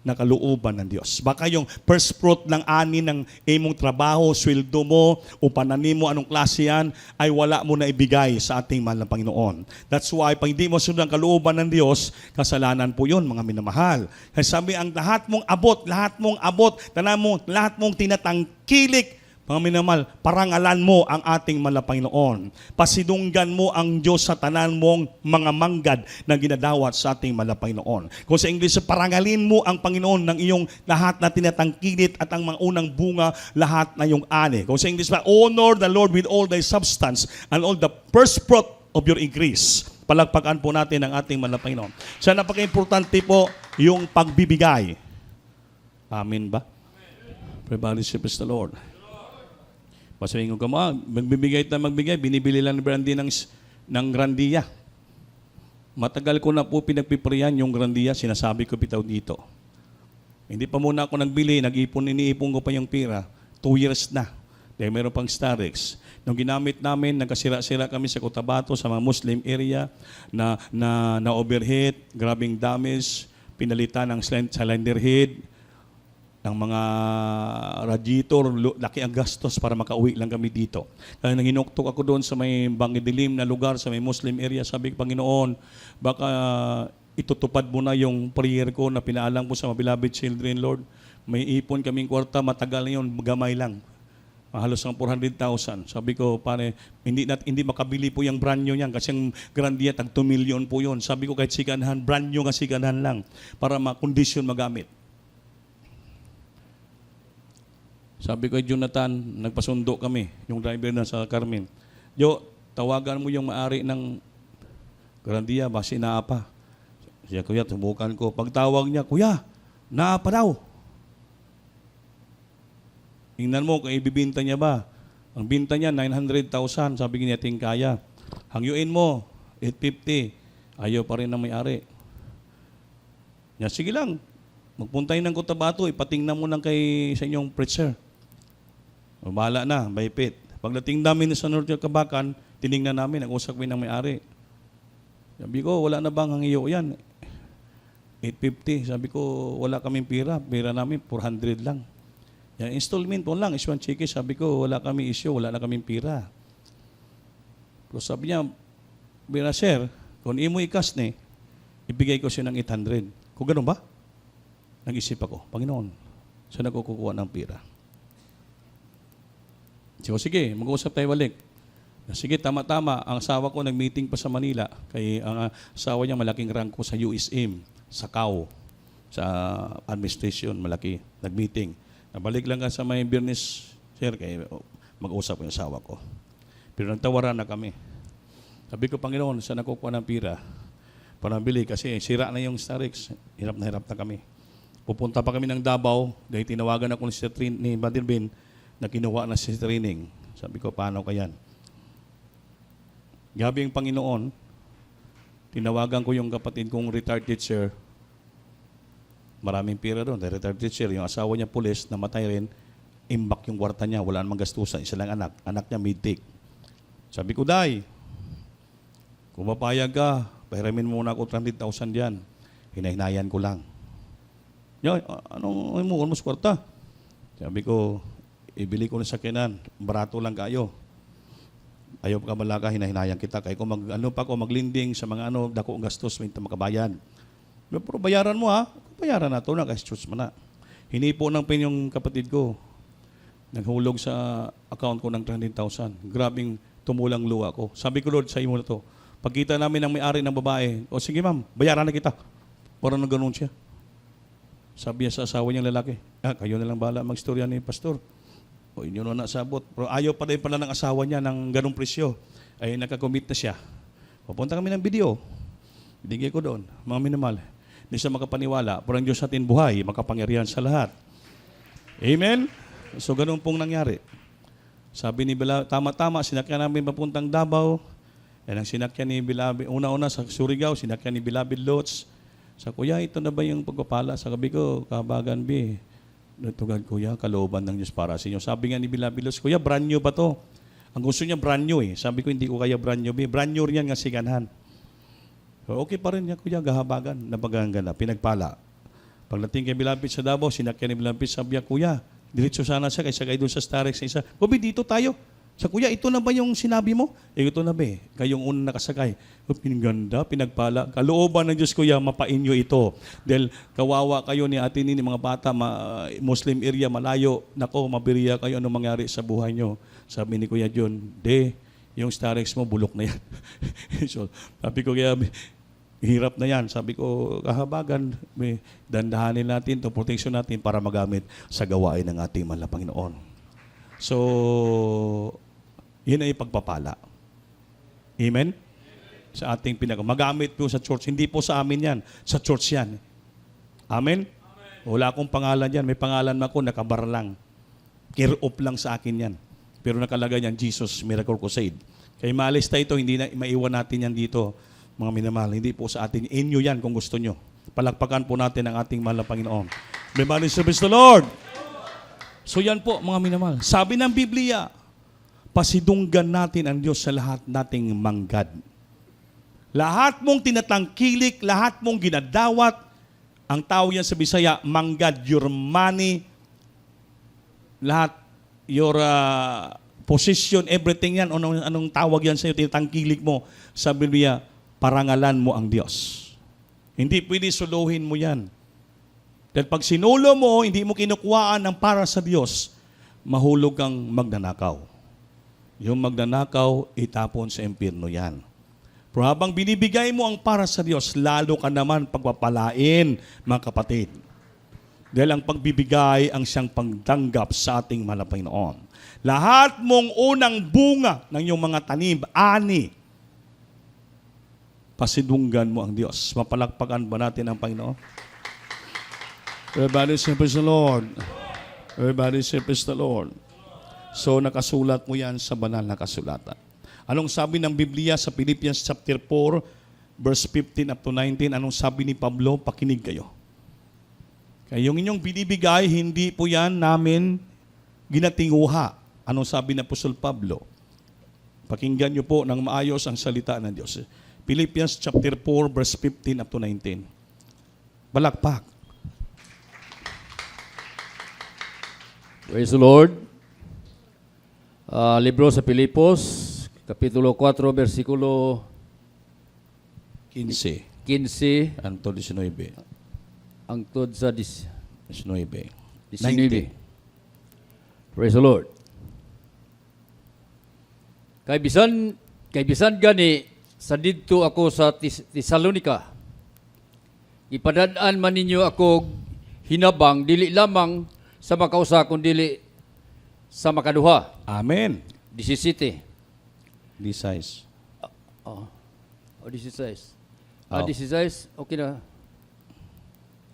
na kalooban ng Diyos. Baka yung first fruit ng ani ng imong trabaho, sweldo mo, o pananim mo, anong klase yan, ay wala mo na ibigay sa ating mahal na Panginoon. That's why, pag hindi mo sunod ang kalooban ng Diyos, kasalanan po yun, mga minamahal. Kasi sabi, ang lahat mong abot, lahat mong tinatangkilik, mga minamahal, parangalan mo ang ating mahal na Panginoon. Pasidunggan mo ang Diyos sa tanan mong mga manggad na ginadawat sa ating mahal na Panginoon. Kung sa English, parangalin mo ang Panginoon ng iyong lahat na tinatangkilit at ang mga unang bunga, lahat na iyong ani. Kung sa English, honor the Lord with all thy substance and all the first fruit of your increase. Palagpakan po natin ang ating mahal na Panginoon. So, napaka-importante po yung pagbibigay. Amen ba? Everybody praise the Lord. Pasayin ko mo, magbigay, binibili lang ni Brandy ng grandiya. Matagal ko na po pinagpipriyan yung grandiya, sinasabi ko bitaw dito. Hindi pa muna ako nagbili, iniipon ko pa yung pira. 2 years na. Dahil meron pang Starex. Nung ginamit namin, nagkasira-sira kami sa Cotabato, sa mga Muslim area, na overheat, grabing damage, pinalitan ng cylinder head, ng mga radiator, laki ang gastos para makauwi lang kami dito. Kaya nang hinuktok ako doon sa may bangidilim na lugar, sa may Muslim area, sabi ko, Panginoon, baka itutupad mo na yung prayer ko na pinaalam ko sa mga beloved children, Lord. May ipon kaming kwarta, matagal na yun, gamay lang. Halos ng 400,000. Sabi ko, pare, hindi makabili po yung brand new yan kasi yung Grandia, tag 2 million po yun. Sabi ko, kahit sikanhan, brand new nga sikanhan lang para makondisyon magamit. Sabi ko kay Jonathan, nagpasundo kami, yung driver na sa Carmen. Jo, tawagan mo yung maari ng Grandia, basi naapa. Siya, kuya, tumukan ko. Pagtawag niya, kuya, naapa daw. Tingnan mo kung ibibinta niya ba. Ang binta niya, 900,000. Sabi niya, ting kaya. Hangyuin mo, 850. Ayaw pa rin ng may-ari. Niya, sige lang. Magpuntay ng Cotabato, ipatingnan mo lang sa inyong preacher. Bahala na, baypit. Pagdating namin sa North Kabakan, tinignan namin, nag-usap kami ng may-ari. Sabi ko, wala na bang hangiyo yan? 850. Sabi ko, wala kaming pira. Pira namin, 400 lang. Yan, installment po lang, iswan chiki. Sabi ko, wala kami issue, wala na kaming pira. Pero sabi niya, Bira sir, kung imo ikas ni, ibigay ko siya ng 800. Kung gano'n ba? Nag-isip ako, Panginoon, saan ako kukuha ng pira? Sige, mag-uusap tayo balik. Sige, tama-tama. Ang asawa ko nag-meeting pa sa Manila. Kaya ang asawa niya malaking rank ko sa USM, sa CAO, sa administration, malaki. Nag-meeting. Nabalik lang ka sa may business, sir, kaya mag-usap yung asawa ko. Pero nagtawaran na kami. Sabi ko, Panginoon, saan ako kuha ng pira? Para bili kasi sira na yung Starex. Hirap na kami. Pupunta pa kami ng Davao, dahil tinawagan ako ni Brother Ben na kinuha na si training. Sabi ko, paano ka yan? Gabi ang Panginoon, tinawagan ko yung kapatid kong retired teacher. Maraming pira doon. Retired teacher, yung asawa niya pulis, namatay rin, imbak yung kwarta niya, wala namang gastusan, isa lang anak. Anak niya mid-take. Sabi ko, Day, kung mapayag ka, pahiramin muna ako 300,000 diyan. Hinahinayan ko lang. Yo, anong mo almost kwarta? Sabi ko, ibili ko ng sakyanan, barato lang kayo. Ayaw ka malaka, hinahinayan kita. Kaya kung maglinding sa mga dako gastos, may makabayan. Pero bayaran mo ha, bayaran na ito na, kasi church mo na. Hinipo ng pin yung kapatid ko. Naghulog sa account ko ng 300,000. Grabing tumulang luha ko. Sabi ko, Lord, sa imo na to. Pagkita namin ng may-ari ng babae, o sige ma'am, bayaran na kita. Parang naganoon siya. Sabi niya sa asawa niyang lalaki, kayo na lang bahala mag-istorya ni pastor. O inyo na nasabot. Pero ayaw pa rin pala ng asawa niya ng ganong presyo. Ay nakakommit na siya. Pupunta kami ng video. Binigay ko doon. Mga minimal. Hindi siya makapaniwala. Pero ang Diyos natin buhay, makapangyarihan sa lahat. Amen? So ganun pong nangyari. Sabi ni Bilabid, tama-tama, sinakyan namin papuntang Davao. Yan ang sinakyan ni Bilabid. Una-una sa Surigao, sinakyan ni Bilabid Lots. Sa kuya, ito na ba yung pagpapala? Sa gabi ko, kabagan B. Natugad, kuya, kalooban ng Diyos para sa inyo. Sabi nga ni Bilabilos, kuya, brand new ba to? Ang gusto niya brand new eh. Sabi ko, hindi ko kaya brand new. Brand new rin yan nga siganhan. So, okay pa rin niya, kuya, gahabagan, nabaganggan na, pinagpala. Pagdating kay Bilapit sa Davao, sinakyan ni Bilapit, sabi niya, kuya, diretso sana siya, kaysa kayo doon sa Starex sa isa. Kubi, dito tayo. Sa kuya, ito na ba yung sinabi mo? Ito na ba eh. Kayong unang nakasakay. Pinaganda, pinagpala. Kalooban ng Diyos, kuya, mapainyo ito. Dahil kawawa kayo ni atin ni mga bata, Muslim area, malayo. Nako, mabiriya kayo, anong mangyari sa buhay nyo. Sabi ni Kuya John, yung Starex mo, bulok na yan. So, sabi ko, kaya, hirap na yan. Sabi ko, kahabagan, dandahanin natin to protection natin para magamit sa gawain ng ating mahal na Panginoon. So, yun ay pagpapala. Amen? Sa ating magamit po sa church. Hindi po sa amin yan. Sa church yan. Amen? Wala akong pangalan yan. May pangalan ako, nakabar lang. Care off lang sa akin yan. Pero nakalagay yan, Jesus Miracle Crusade. Kaya maalis tayo ito, hindi na maiwan natin yan dito, mga minamahal. Hindi po sa atin. Inyo yan kung gusto nyo. Palakpakan po natin ang ating mahal na Panginoon. May maling service the Lord. So yan po, mga minamahal. Sabi ng Biblia, pasidunggan natin ang Diyos sa lahat nating manggad. Lahat mong tinatangkilik, lahat mong ginadawat, ang tawag yan sa Bisaya, manggad, your money, lahat, your position, everything yan, anong tawag yan sa iyo, tinatangkilik mo, sa Biblia, parangalan mo ang Diyos. Hindi pwede suluhin mo yan. Dahil pag sinulo mo, hindi mo kinukuhaan ng para sa Diyos, mahulog kang magnanakaw. Yung magnanakaw, itapon sa impyerno yan. Pero habang binibigay mo ang para sa Diyos, lalo ka naman pagpapalain, mga kapatid. Dahil ang pagbibigay ang siyang pagtanggap sa ating mahal na Panginoon. Lahat mong unang bunga ng iyong mga tanim, ani, pasidunggan mo ang Diyos. Mapalakpakan ba natin ang Panginoon? Everybody say praise the Lord. Everybody say praise the Lord. So nakasulat mo yan sa banal na kasulatan. Anong sabi ng Biblia sa Philippians chapter 4, verse 15 up to 19? Anong sabi ni Pablo? Pakinig kayo. Kaya yung inyong binibigay, hindi po yan namin ginatinguha. Anong sabi ni Apostol Pablo? Pakinggan niyo po ng maayos ang salita ng Diyos. Philippians chapter 4, verse 15 up to 19. Balakpak. Praise the Lord. Libro sa Pilipos, Kapitulo 4, versikulo 15. 15, Anto 19. hangtod sa 19. 19. Praise the Lord. Kay bisan gani sa didto ako sa Tesalonika. Ipadadaan man ninyo ako hinabang dili lamang sa makausa kundi sa makaduha. Amen. 17. This size. Oh, 16. Oh. 16, okay na.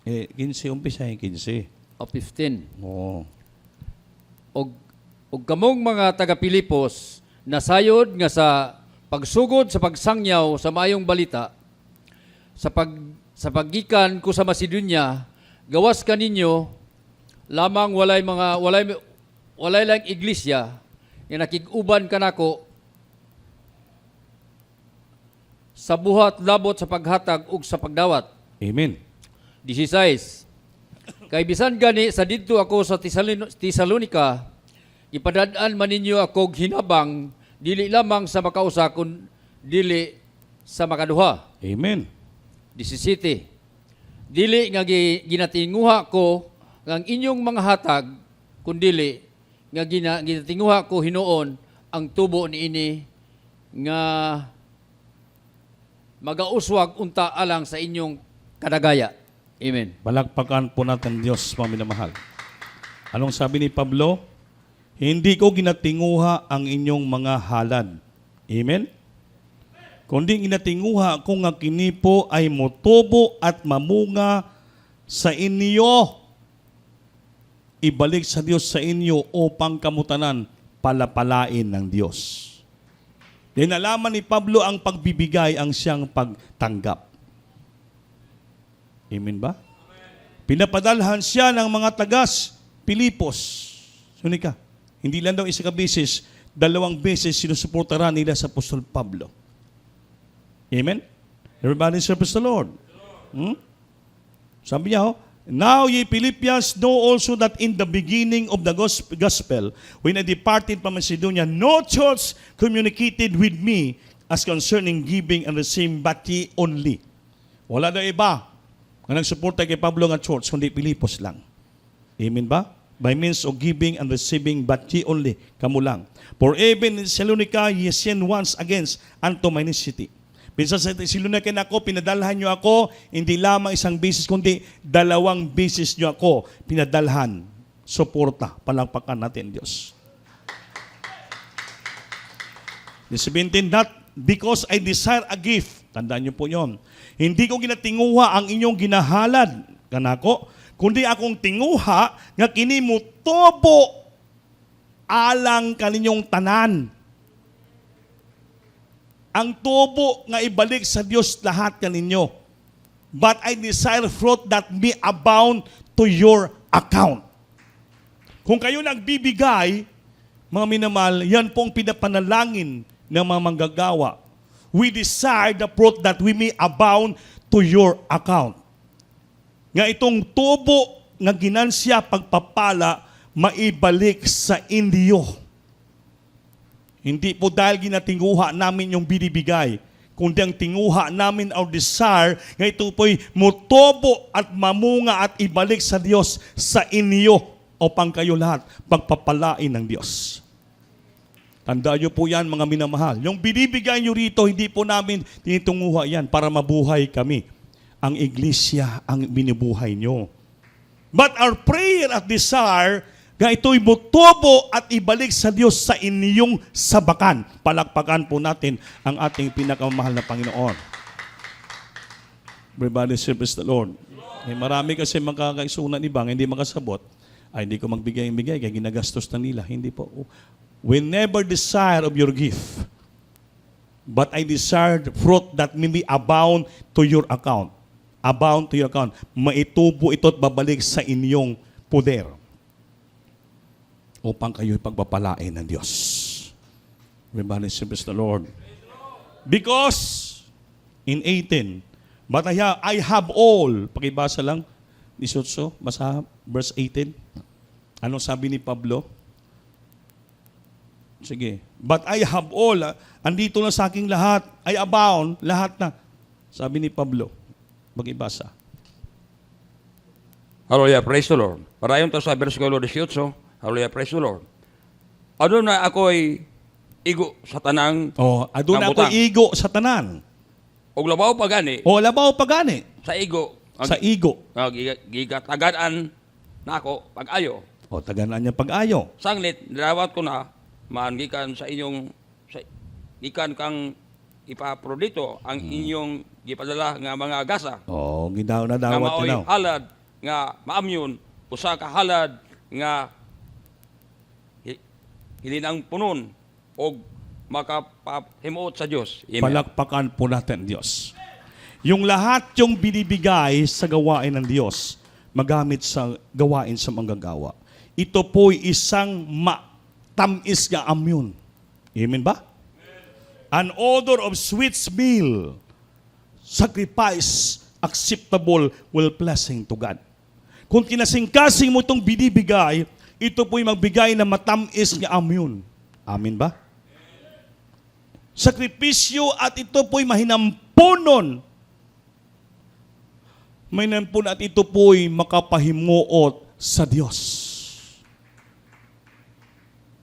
15 umpisa 15. 15. Oo. Og kamong mga taga Pilipos nasayod nga sa pagsugod sa pagsangyaw sa maayong balita sa paggikan ko sa Macedonia gawas kaninyo lamang walay lang iglesia nga nakig-uban kanako sa buhat labot sa paghatag ug sa pagdawat. Amen. 16. Kay bisan gani sa didto ako sa Tesalonika, ipadadaan man ninyo ako hinabang dili lamang sa makausa kun dili sa makaduha. Amen. 17. Dili nga ginatinguha ko ang inyong mga hatag kundili nga ginatinguha ko hinuon ang tubo niini nga magauswag unta alang sa inyong kadagaya. Amen. Balakpakan po natin Diyos, mga minamahal. Anong sabi ni Pablo? Hindi ko ginatinguha ang inyong mga halad. Amen? Kundi ginatinguha ko nga kini po ay motubo at mamunga sa inyo. Ibalik sa Diyos sa inyo upang kamutanan palapalain ng Diyos. Dinalaman ni Pablo ang pagbibigay ang siyang pagtanggap. Amen ba? Pinapadalhan siya ng mga tagas Pilipos, sunika, hindi lang daw isa ka beses, 2 beses sinusuportaran nila sa Apostol Pablo. Amen? Everybody serve the Lord. Sabi niya, now ye Philippians know also that in the beginning of the gospel, when I departed from Macedonia, no church communicated with me as concerning giving and receiving, but ye only. Wala daw iba na nagsuporta kay Pablo nga church, kundi Pilipos lang. Amen ba? By means of giving and receiving, but ye only, kamo lang. For even in Thessalonica, ye sent once against unto my city. Pinsan sa Thessalonica na ako, pinadalhan nyo ako, hindi lamang isang beses, kundi 2 beses nyo ako pinadalhan. Suporta, palakpakan natin, Diyos. The 17, not because I desire a gift. Tandaan nyo po yon. Hindi ko ginatinguha ang inyong ginahalad, kanako, kundi akong tinguha nga kinimutobo alang kaninyong tanan. Ang tubo nga ibalik sa Diyos lahat kaninyo. But I desire fruit that may abound to your account. Kung kayo nagbibigay, mga minamahal, yan pong pinapanalangin ng mga manggagawa. We desire the fruit that we may abound to your account. Nga itong tubo nga ginansya pagpapala, maibalik sa inyo. Hindi po dahil ginatinguha namin yung binibigay, kundi ang tinguha namin our desire, nga ito po'y mutobo at mamunga at ibalik sa Diyos sa inyo upang kayo lahat pagpapalain ng Diyos. Tandaan nyo po yan, mga minamahal. Yung binibigay nyo rito, hindi po namin tinitunguha yan para mabuhay kami. Ang iglesia ang binibuhay nyo. But our prayer at desire, nga ito'y mutubo at ibalik sa Diyos sa inyong sabakan. Palakpakan po natin ang ating pinakamahal na Panginoon. Everybody serves the Lord. Eh, marami kasi makakaisunan ibang hindi makasabot. Ay, hindi ko magbigay-bigay kaya ginagastos na nila. Hindi po. We never desire of your gift, but I desire the fruit that may be abound to your account. Abound to your account. Maitubo ito at babalik sa inyong poder upang kayo'y pagpapalain ng Diyos. Everybody serves the Lord. Because, in 18, but I have all, pakibasa lang, 18, basa, verse 18. Anong sabi ni Pablo? Sige. But I have all, andito na sa aking lahat, I abound, lahat na. Sabi ni Pablo. Pakibasa. Hallelujah, praise the Lord. Parayon to sa versikulo 18. Hallelujah, praise the Lord. Ano na ako'y igo sa tanang Aduna ako igo sa tanan. og labaw pa gani Labaw pagani. sa igo. Sa igo. Gigatagaan na ako pag-ayo. Taganaan niya pag-ayo. Sanglit, nirawat ko na, gikan sa inyong, gikan kang ipaprodito ang inyong gipadala nga mga gasa. Gidaw na Nga dawat mao'y na. halad, nga maamyon, usa ka halad, nga hilinang punon, o makapahimuot sa Diyos. Amen. Palakpakan po natin Diyos. Yung lahat yung binibigay sa gawain ng Diyos, magamit sa gawain sa manggagawa. Ito po'y isang tamis nga amyon. Amen ba? An odor of sweet smell, sacrifice, acceptable, will blessing to God. Kung kinasing-kasing mo itong binibigay, ito po'y magbigay na matamis nga amyon. Amen ba? Sakripisyo at ito po'y mahinampunon. Mahinampun at ito po'y makapahimuot sa Diyos.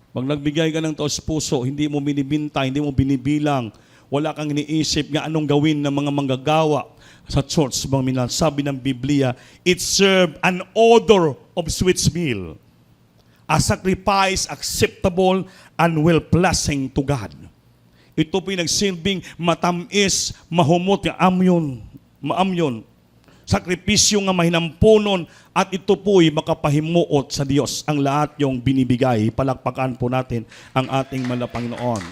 Pag nagbigay ka ng taos puso, hindi mo binibinta, hindi mo binibilang, wala kang iniisip nga anong gawin ng mga manggagawa sa church. Sabi ng Biblia, it served an odor of sweet smell, a sacrifice acceptable and well-pleasing to God. Ito po yung nagsilbing matamis, mahumot, maamyon, sakripisyo nga mahinampunon, at ito po'y makapahimuot sa Diyos. Ang lahat yung binibigay. Palakpakan po natin ang ating Panginoon.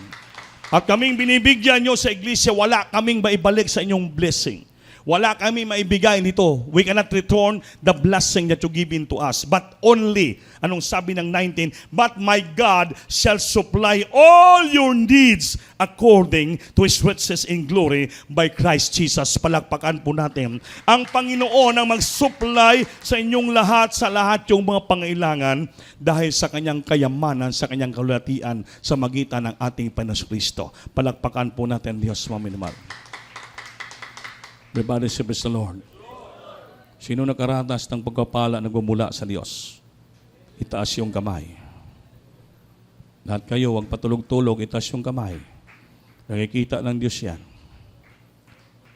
At kaming binibigyan nyo sa iglesia, wala kaming maibalik sa inyong blessing. Wala kami maibigay nito. We cannot return the blessing that you give to us. But only, anong sabi ng 19, but my God shall supply all your needs according to His riches in glory by Christ Jesus. Palakpakan po natin. Ang Panginoon ang mag-supply sa inyong lahat, sa lahat yung mga pangailangan dahil sa kanyang kayamanan, sa kanyang kalulatian sa magitan ng ating Panginoon Kristo. Palakpakan po natin, Diyos, mga minamahal. Everybody say, praise the Lord. Sino nakaratas ng pagpapala na gumula sa Diyos? Itaas yung kamay. Lahat kayo, huwag patulog-tulog, itaas yung kamay. Nakikita ng Diyos yan.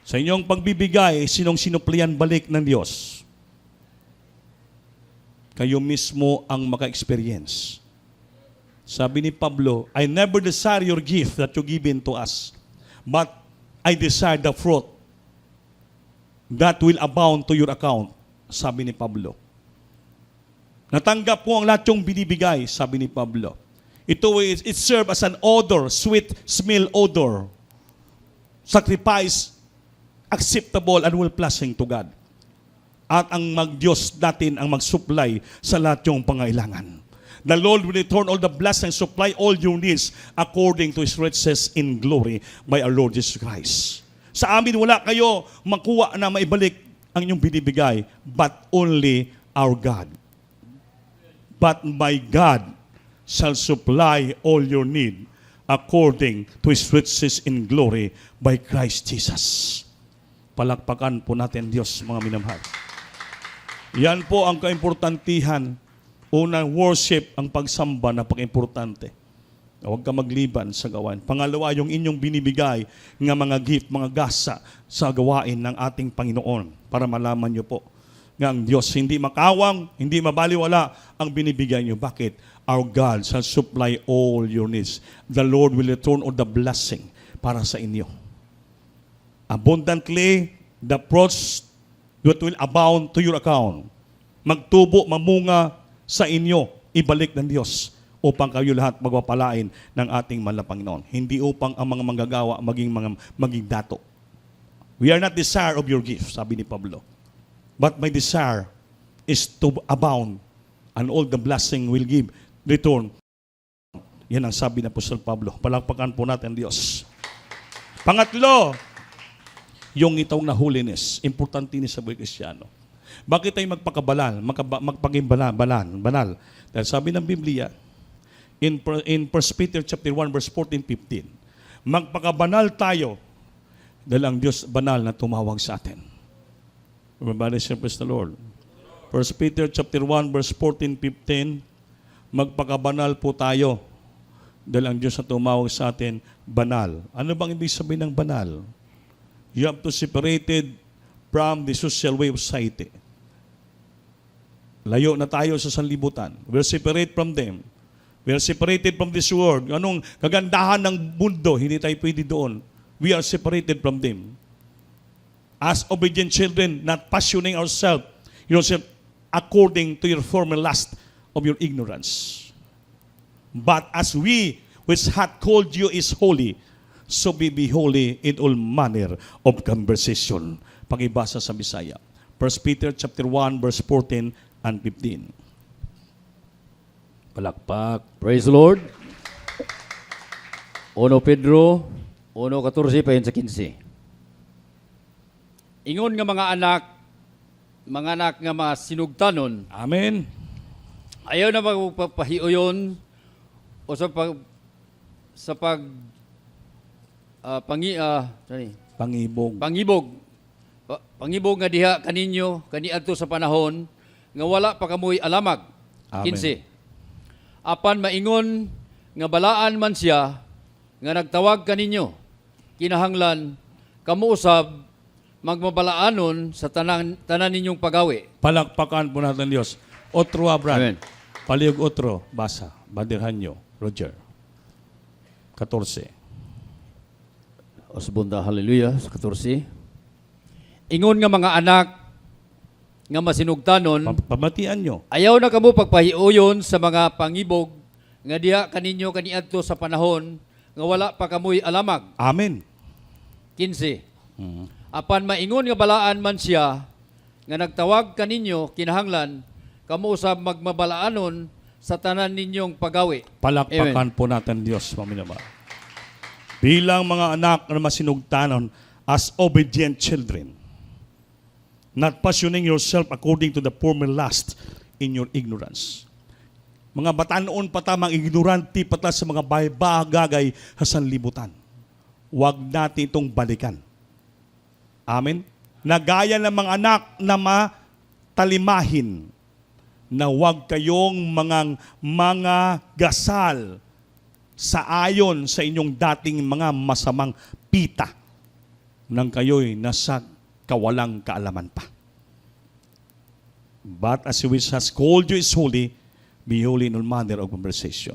Sa inyong pagbibigay, sinong sinuplian balik ng Diyos? Kayo mismo ang maka-experience. Sabi ni Pablo, I never desire your gift that you given to us, but I desire the fruit that will abound to your account, sabi ni Pablo. Natanggap ko ang lahat yung binibigay, sabi ni Pablo. It serve as an odor, sweet smell odor. Sacrifice, acceptable and well-pleasing to God. At ang mag-Diyos natin ang mag-supply sa lahat yung pangailangan. The Lord will return all the blessings, supply all your needs according to His riches in glory by our Lord Jesus Christ. Sa amin, wala kayo makuha na maibalik ang inyong binibigay, but only our God. But my God shall supply all your need according to His riches in glory by Christ Jesus. Palakpakan po natin, Diyos, mga minamahal. Yan po ang kaimportantihan. Unang, worship, ang pagsamba, napaka-importante. Huwag ka magliban sa gawain. Pangalawa, yung inyong binibigay ng mga gift, mga gasa sa gawain ng ating Panginoon para malaman nyo po nga ang Diyos hindi makawang, hindi mabaliwala ang binibigay nyo. Bakit? Our God shall supply all your needs. The Lord will return all the blessing para sa inyo. Abundantly, the fruits that will abound to your account. Magtubo, mamunga sa inyo, ibalik ng Diyos upang kayo lahat magpapalain ng ating mahal na Panginoon. Hindi upang ang mga manggagawa maging dato. We are not desire of your gift, sabi ni Pablo. But my desire is to abound and all the blessing will give return. Yan ang sabi ni Apostol Pablo. Palakpakan po natin, Diyos. Pangatlo, yung itong na holiness. Importante ni sa buhay Kristiyano. Bakit tayo magpakabalal? Magpaging banal? Dahil sabi ng Biblia, in 1 Peter chapter 1 verse 14-15, magpakabanal tayo dahil ang Diyos banal na tumawag sa atin. Everybody say, praise the Lord. 1 Peter chapter 1 verse 14-15, magpakabanal po tayo dahil ang Diyos na tumawag sa atin banal. Ano bang ibig sabihin ng banal? You have to separated from the social way of society. Layo na tayo sa sanlibutan. We're separate from them. We are separated from this world. Anong kagandahan ng mundo, hindi tayo pwede doon. We are separated from them. As obedient children, not passioning ourselves, according to your former lust of your ignorance. But as we, which hath called you is holy, so be holy in all manner of conversation. Pakibasa sa Bisaya. 1 Peter chapter 1, verse 14 and 15. Palakpak. Praise the Lord. 1 Pedro 1:14 payon sa 15. Ingon nga mga anak nga mga sinugtanon, Amen. ayaw na magpapahiuyon o Pangibog. Pangibog nga diha kaninyo kaniadto sa panahon nga wala pa kamoy alamag. Amen. 15. Apan maingon nga balaan man siya nga nagtawag kaninyo, kinahanglan kamo usab magmabalaanon sa tanan ninyong pagawi. Palakpakan po natin Diyos. Otro, Brad. Amen. Palihog otro. Basa. Badirhan nyo. Roger. 14. Osbunda, hallelujah, sa 14. Ingon nga mga anak nga masinugtanon, Pamatian nyo. ayaw na kamo pagpahiuyon sa mga pangibog nga diha kaninyo kaniadto sa panahon nga wala pa kamoy alamag. Amen. 15. apan maingon nga balaan man siya, nga nagtawag kaninyo kinahanglan, kamo usab magmabalaanon sa tanan ninyong pagawi. Palakpakan po natin Diyos, maminaba. Bilang mga anak na masinugtanon as obedient children, not passioning yourself according to the former lust in your ignorance. Mga batanon pa tamang ignorante pata sa mga bagay sa sanlibutan. Huwag natin itong balikan. Amen? Nagaya ng mga anak na matalimahin na huwag kayong mga gasal sa ayon sa inyong dating mga masamang pita nang kayo'y nasa kawalang kaalaman pa. But as which has called you is holy, be holy in all manner of conversation.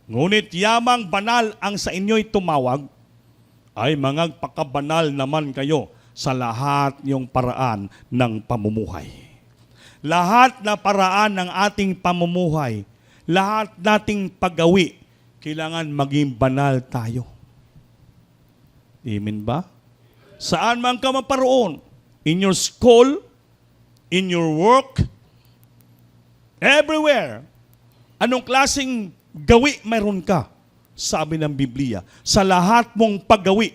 Ngunit yamang banal ang sa inyo'y tumawag, ay mangagpakabanal naman kayo sa lahat yung paraan ng pamumuhay. Lahat na paraan ng ating pamumuhay, lahat nating paggawi, kailangan maging banal tayo. Amen ba? Saan man ka maparoon, in your school, in your work, everywhere, anong klaseng gawi mayroon ka? Sabi ng Biblia, sa lahat mong paggawi,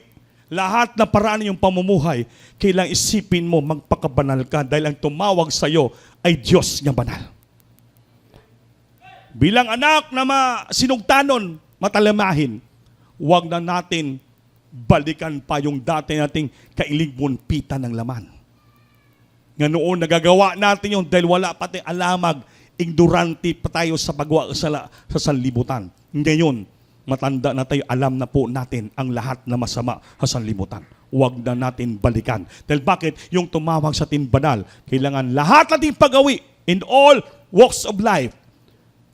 lahat na paraan yung pamumuhay, kailang isipin mo, magpakabanal ka dahil ang tumawag sa iyo ay Diyos nga banal. Bilang anak na sinugtanon, matalamahin, huwag na natin balikan pa yung dati nating kailigbon pita ng laman. Nga noon, nagagawa natin yung dahil wala pati alamag, ignorante pa tayo sa paggawa sa sanlibutan. Ngayon, matanda na tayo, alam na po natin ang lahat na masama sa sanlibutan. Huwag na natin balikan. Dahil bakit? Yung tumawag sa ating banal, kailangan lahat nating pagawi in all walks of life,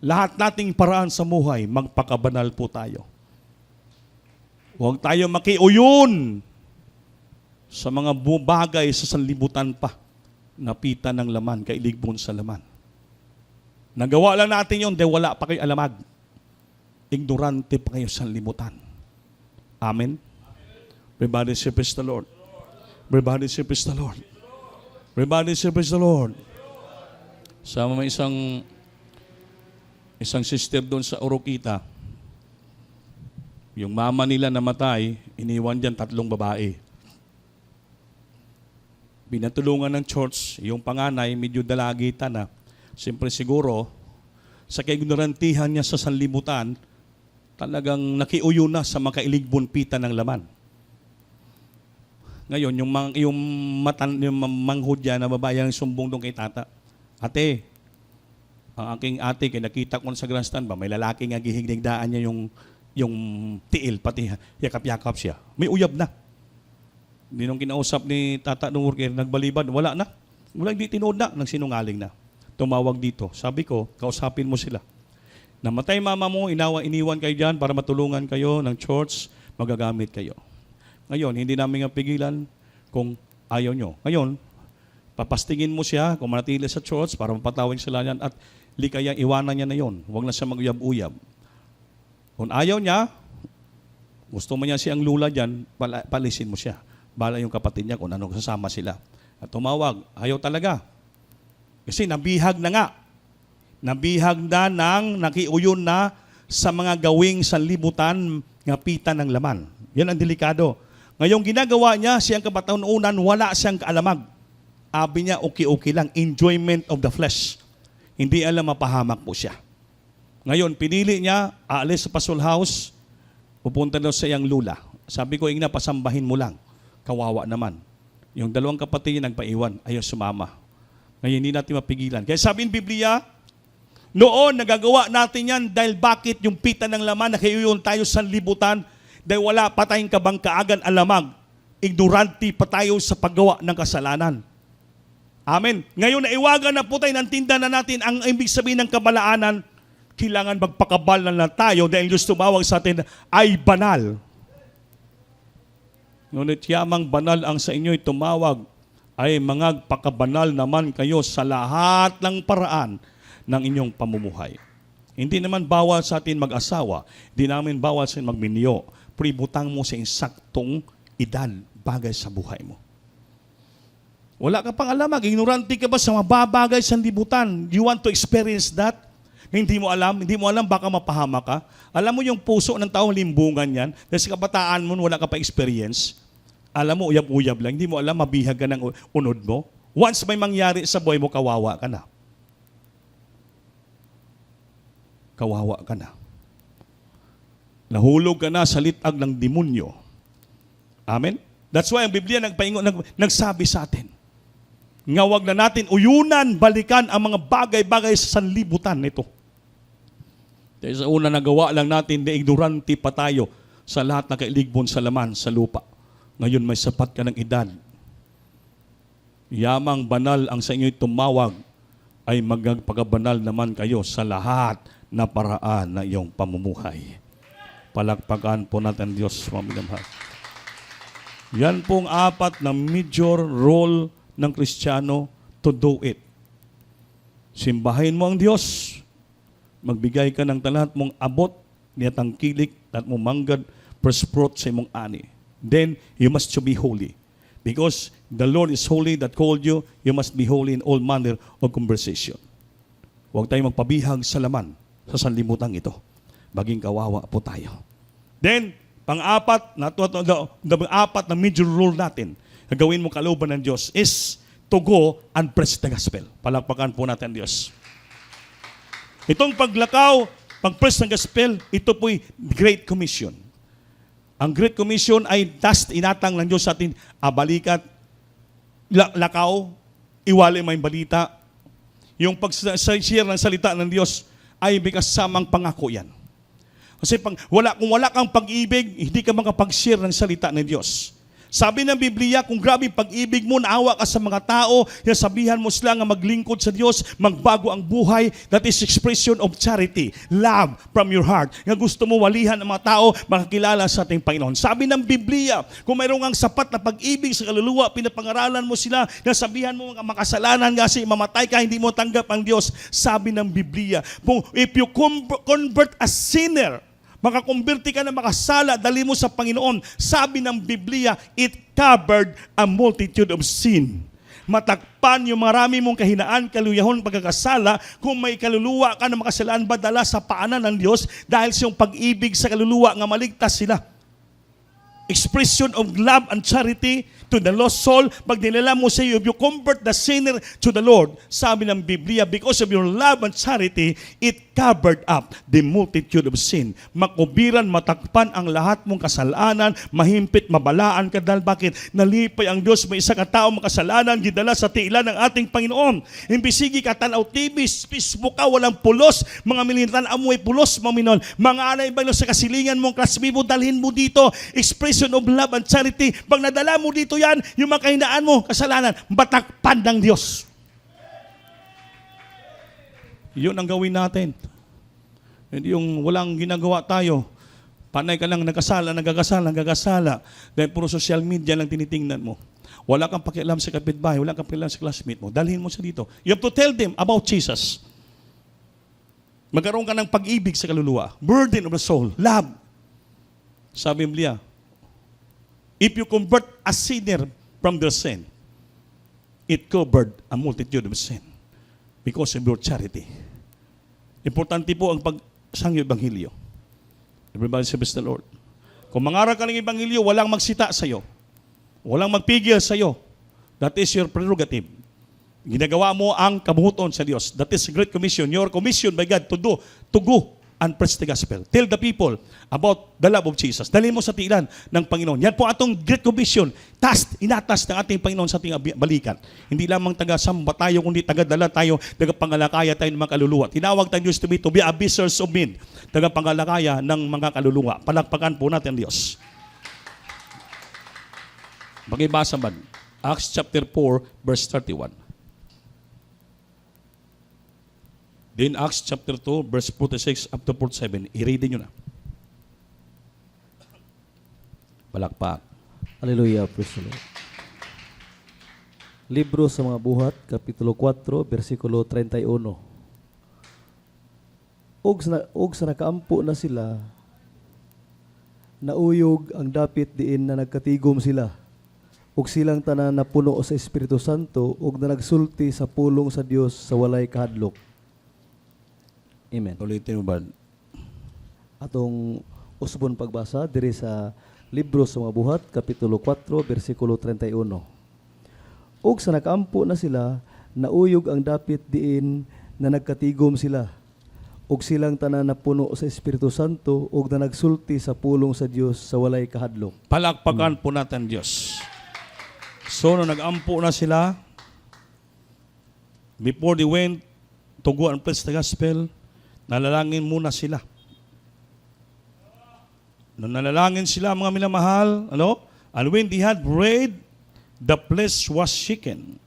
lahat nating paraan sa buhay, magpakabanal po tayo. Huwag tayo makiuyon sa mga bagay sa sanlibutan pa, napita ng laman, kailigbon sa laman. Nagawa lang natin yun dahil wala pa kayo alamag. Ignorante pa kayo sa libutan. Amen? Everybody say praise the Lord. Everybody say praise the Lord. Everybody say praise the Lord. Sama may isang sister doon sa Oroquita. Yung mama nila namatay, iniwan dyan 3 babae. Binatulungan ng church, yung panganay, medyo dalagita na. Siyempre siguro, sa kaignorantihan niya sa sanlibutan, talagang nakiuyo na sa makailigbon pita ng laman. Ngayon, yung manghudya na babae ang sumbong doon kay tata. Ate, ang aking ate, kaya nakita ko sa grandstand ba, may lalaki nga gihigdaan niya yung tiil, pati yakap-yakap siya. May uyab na. Hindi nung kinausap ni tata nung worker, nagbalibad, wala na. Walang di tinood na, nagsinungaling na. Tumawag dito. Sabi ko, kausapin mo sila. Namatay mama mo, iniwan kayo dyan para matulungan kayo ng church, magagamit kayo. Ngayon, hindi namin nga pigilan kung ayaw nyo. Ngayon, papastingin mo siya kung manatili sa church para mapatawin sila yan at likaya iwanan niya na yon. Huwag na siya mag-uyab-uyab. Kung ayaw niya, gusto mo niya siyang lula dyan, palisin mo siya. Bala yung kapatid niya kung ano kasama sila. At tumawag, ayaw talaga. Kasi nabihag na nga. Nabihag na ng nakiuyon na sa mga gawing sanlibutan nga pita ng laman. Yan ang delikado. Ngayong ginagawa niya, siyang kapataunan, wala siyang kaalamag. Abi niya, okay lang. Enjoyment of the flesh. Hindi alam mapahamak po siya. Ngayon, pinili niya, aalis sa Pasul House, pupunta daw sa iyang lula. Sabi ko, Igna, pasambahin mo lang. Kawawa naman. Yung 2 kapatid niya nagpaiwan, ayaw sumama. Ngayon, hindi natin mapigilan. Kaya sabi ng Biblia, noon, nagagawa natin yan dahil bakit yung pita ng laman, nakayuyon tayo sa libutan, dahil wala pa tayong kabangkaagan alamag, ignorante pa tayo sa paggawa ng kasalanan. Amen. Ngayon, naiwagan na po tayo, nantinda na natin ang ibig sabihin ng kabalaanan, kailangan magpakabanal na tayo dahil Diyos tumawag sa atin ay banal. Ngunit yamang banal ang sa inyo'y tumawag, ay mangagpakabanal naman kayo sa lahat ng paraan ng inyong pamumuhay. Hindi naman bawal sa atin mag-asawa, hindi namin bawal sa atin magminyo, pero ibutang mo sa insaktong edad, bagay sa buhay mo. Wala ka pang alam, ignorante ka ba sa mababagay sa libutan? You want to experience that? Hindi mo alam, baka mapahama ka. Alam mo yung puso ng taong limbungan yan, dahil sa kabataan mo, wala ka pa experience. Alam mo, uyab-uyab lang, hindi mo alam, mabihag ka ng unod mo. Once may mangyari sa buhay mo, kawawa ka na. Kawawa ka na. Nahulog ka na sa litag ng demonyo. Amen? That's why ang Biblia nagsabi sa atin, nga wag na natin uyunan, balikan ang mga bagay-bagay sa sanlibutan nito. Dahil sa una nagawa lang natin, na ignorante pa tayo sa lahat na kailigbon sa laman, sa lupa. Ngayon may sapat ka ng edad. Yamang banal ang sa inyo'y tumawag, ay magpagabanal naman kayo sa lahat na paraan na iyong pamumuhay. Palakpakan po natin Diyos, mga minamahal. Yan pong apat na major role ng Kristiyano to do it. Simbahin mo ang Diyos. Magbigay ka ng lahat mong abot, niyatangkilik, at mong manggad, prosprot sa imong ani. Then, you must to be holy. Because the Lord is holy that called you, you must be holy in all manner of conversation. Huwag tayong magpabihag sa laman sa sanlibutan ito. Baging kawawa po tayo. Then, pang-apat na major rule natin na gawin mo kalooban ng Diyos is to go and preach the gospel. Palakpakan po natin Diyos. Itong paglakaw, pag-preach ng gospel, ito po'y Great Commission. Ang Great Commission ay inatang ng Diyos sa atin, balikat, lakaw, iwalay may balita. Yung pag-share ng salita ng Diyos ay may kasamang pangako yan. Kasi kung wala kang pag-ibig, hindi ka makapag-share ng salita ng Diyos. Sabi ng Biblia, kung grabe pag-ibig mo, naawa ka sa mga tao, sabihan mo sila nga maglingkod sa Diyos, magbago ang buhay, that is expression of charity, love from your heart. Nga gusto mo walihan ang mga tao, makakilala sa ating Panginoon. Sabi ng Biblia, kung mayroong ang sapat na pag-ibig sa kaluluwa, pinapangaralan mo sila, sabihan mo mga makasalanan kasi mamatay ka, hindi mo tanggap ang Diyos. Sabi ng Biblia, if you convert a sinner, makakumbirti ka na makasala, dali mo sa Panginoon. Sabi ng Biblia, it covered a multitude of sin. Matakpan yung marami mong kahinaan, kaluyahon, pagkakasala, kung may kaluluwa ka na makasalaan ba dala sa paanan ng Diyos dahil sa iyong pag-ibig sa kaluluwa nga maligtas sila. Expression of love and charity to the lost soul. Pag dinala mo sa iyo, if you convert the sinner to the Lord, sabi ng Biblia, because of your love and charity, it covered up the multitude of sin. Makubiran, matakpan ang lahat mong kasalanan, mahimpit, mabalaan ka dahil bakit? Nalipay ang Diyos, may isa ka tao makasalanan, gidala sa tiilan ng ating Panginoon. Imbisigi ka, tanaw TV, Facebook ka, walang pulos, mga militan amoy pulos, maminon. Mga anay ba sa kasilingan mong klasmibo, dalhin mo dito, expression of love and charity. Pag nadala mo dito yan, yung mga kahinaan mo, kasalanan, batakpan ng Diyos. Yun ang gawin natin. Hindi yung walang ginagawa tayo. Panay ka lang nagagasala. Dahil puro social media lang tinitingnan mo. Wala kang pakialam sa kapitbahay, wala kang pakialam sa classmate mo. Dalhin mo siya dito. You have to tell them about Jesus. Magkaroon ka ng pag-ibig sa kaluluwa. Burden of the soul. Love. Sa Biblia, if you convert a sinner from their sin, it covered a multitude of sin because of your charity. Importante po ang pagsangyo Ebanghelyo. Everybody say, bless the Lord. Kung mangaral ka ng Ebanghelyo, walang magsita sa iyo. Walang magpigil sa iyo. That is your prerogative. Ginagawa mo ang kabuhuton sa Diyos. That is Great Commission. Your commission by God to go and preach the gospel. Tell the people about the love of Jesus. Dalhin mo sa tiilan ng Panginoon. Yan po atong Great Commission. Inatas ng ating Panginoon sa ating balikan. Hindi lamang taga-samba tayo, kundi taga-dala tayo, taga-pangalakaya tayo ng mga kaluluwa. Tinawag tayo Diyos to be abyssals of men. Taga-pangalakaya ng mga kaluluwa. Palakpakan po natin Diyos. Pakibasa man. Acts chapter 4, verse 31. Then Acts chapter 2, verse 46 up to 47. I-read nyo na. Palakpak. Hallelujah, praise the Lord. Libro sa mga buhat, Kapitulo 4, versikulo 31. Og sa nakaampo na sila, nauyog ang dapit diin na nagkatigom sila. ug silang tanan na puno sa Espiritu Santo ug na nagsulti sa pulong sa Dios sa walay kahadlok. Amen. Ulitin mo ba? Atong usbon pagbasa diri sa libro sa mga buhat, kapitulo 4, versikulo 31. Ug sa nakaampo na sila, nauyog ang dapit diin na nagkatigom sila. Ug silang tanan na puno sa Espiritu Santo ug na nagsulti sa pulong sa Dios sa walay kahadlok. Palakpakan po natin Diyos. So, nung nag-ampo na sila, before they went to go and preach the gospel, nalalangin muna sila. Nung nalalangin sila, mga minamahal, and when they had prayed, the place was shaken,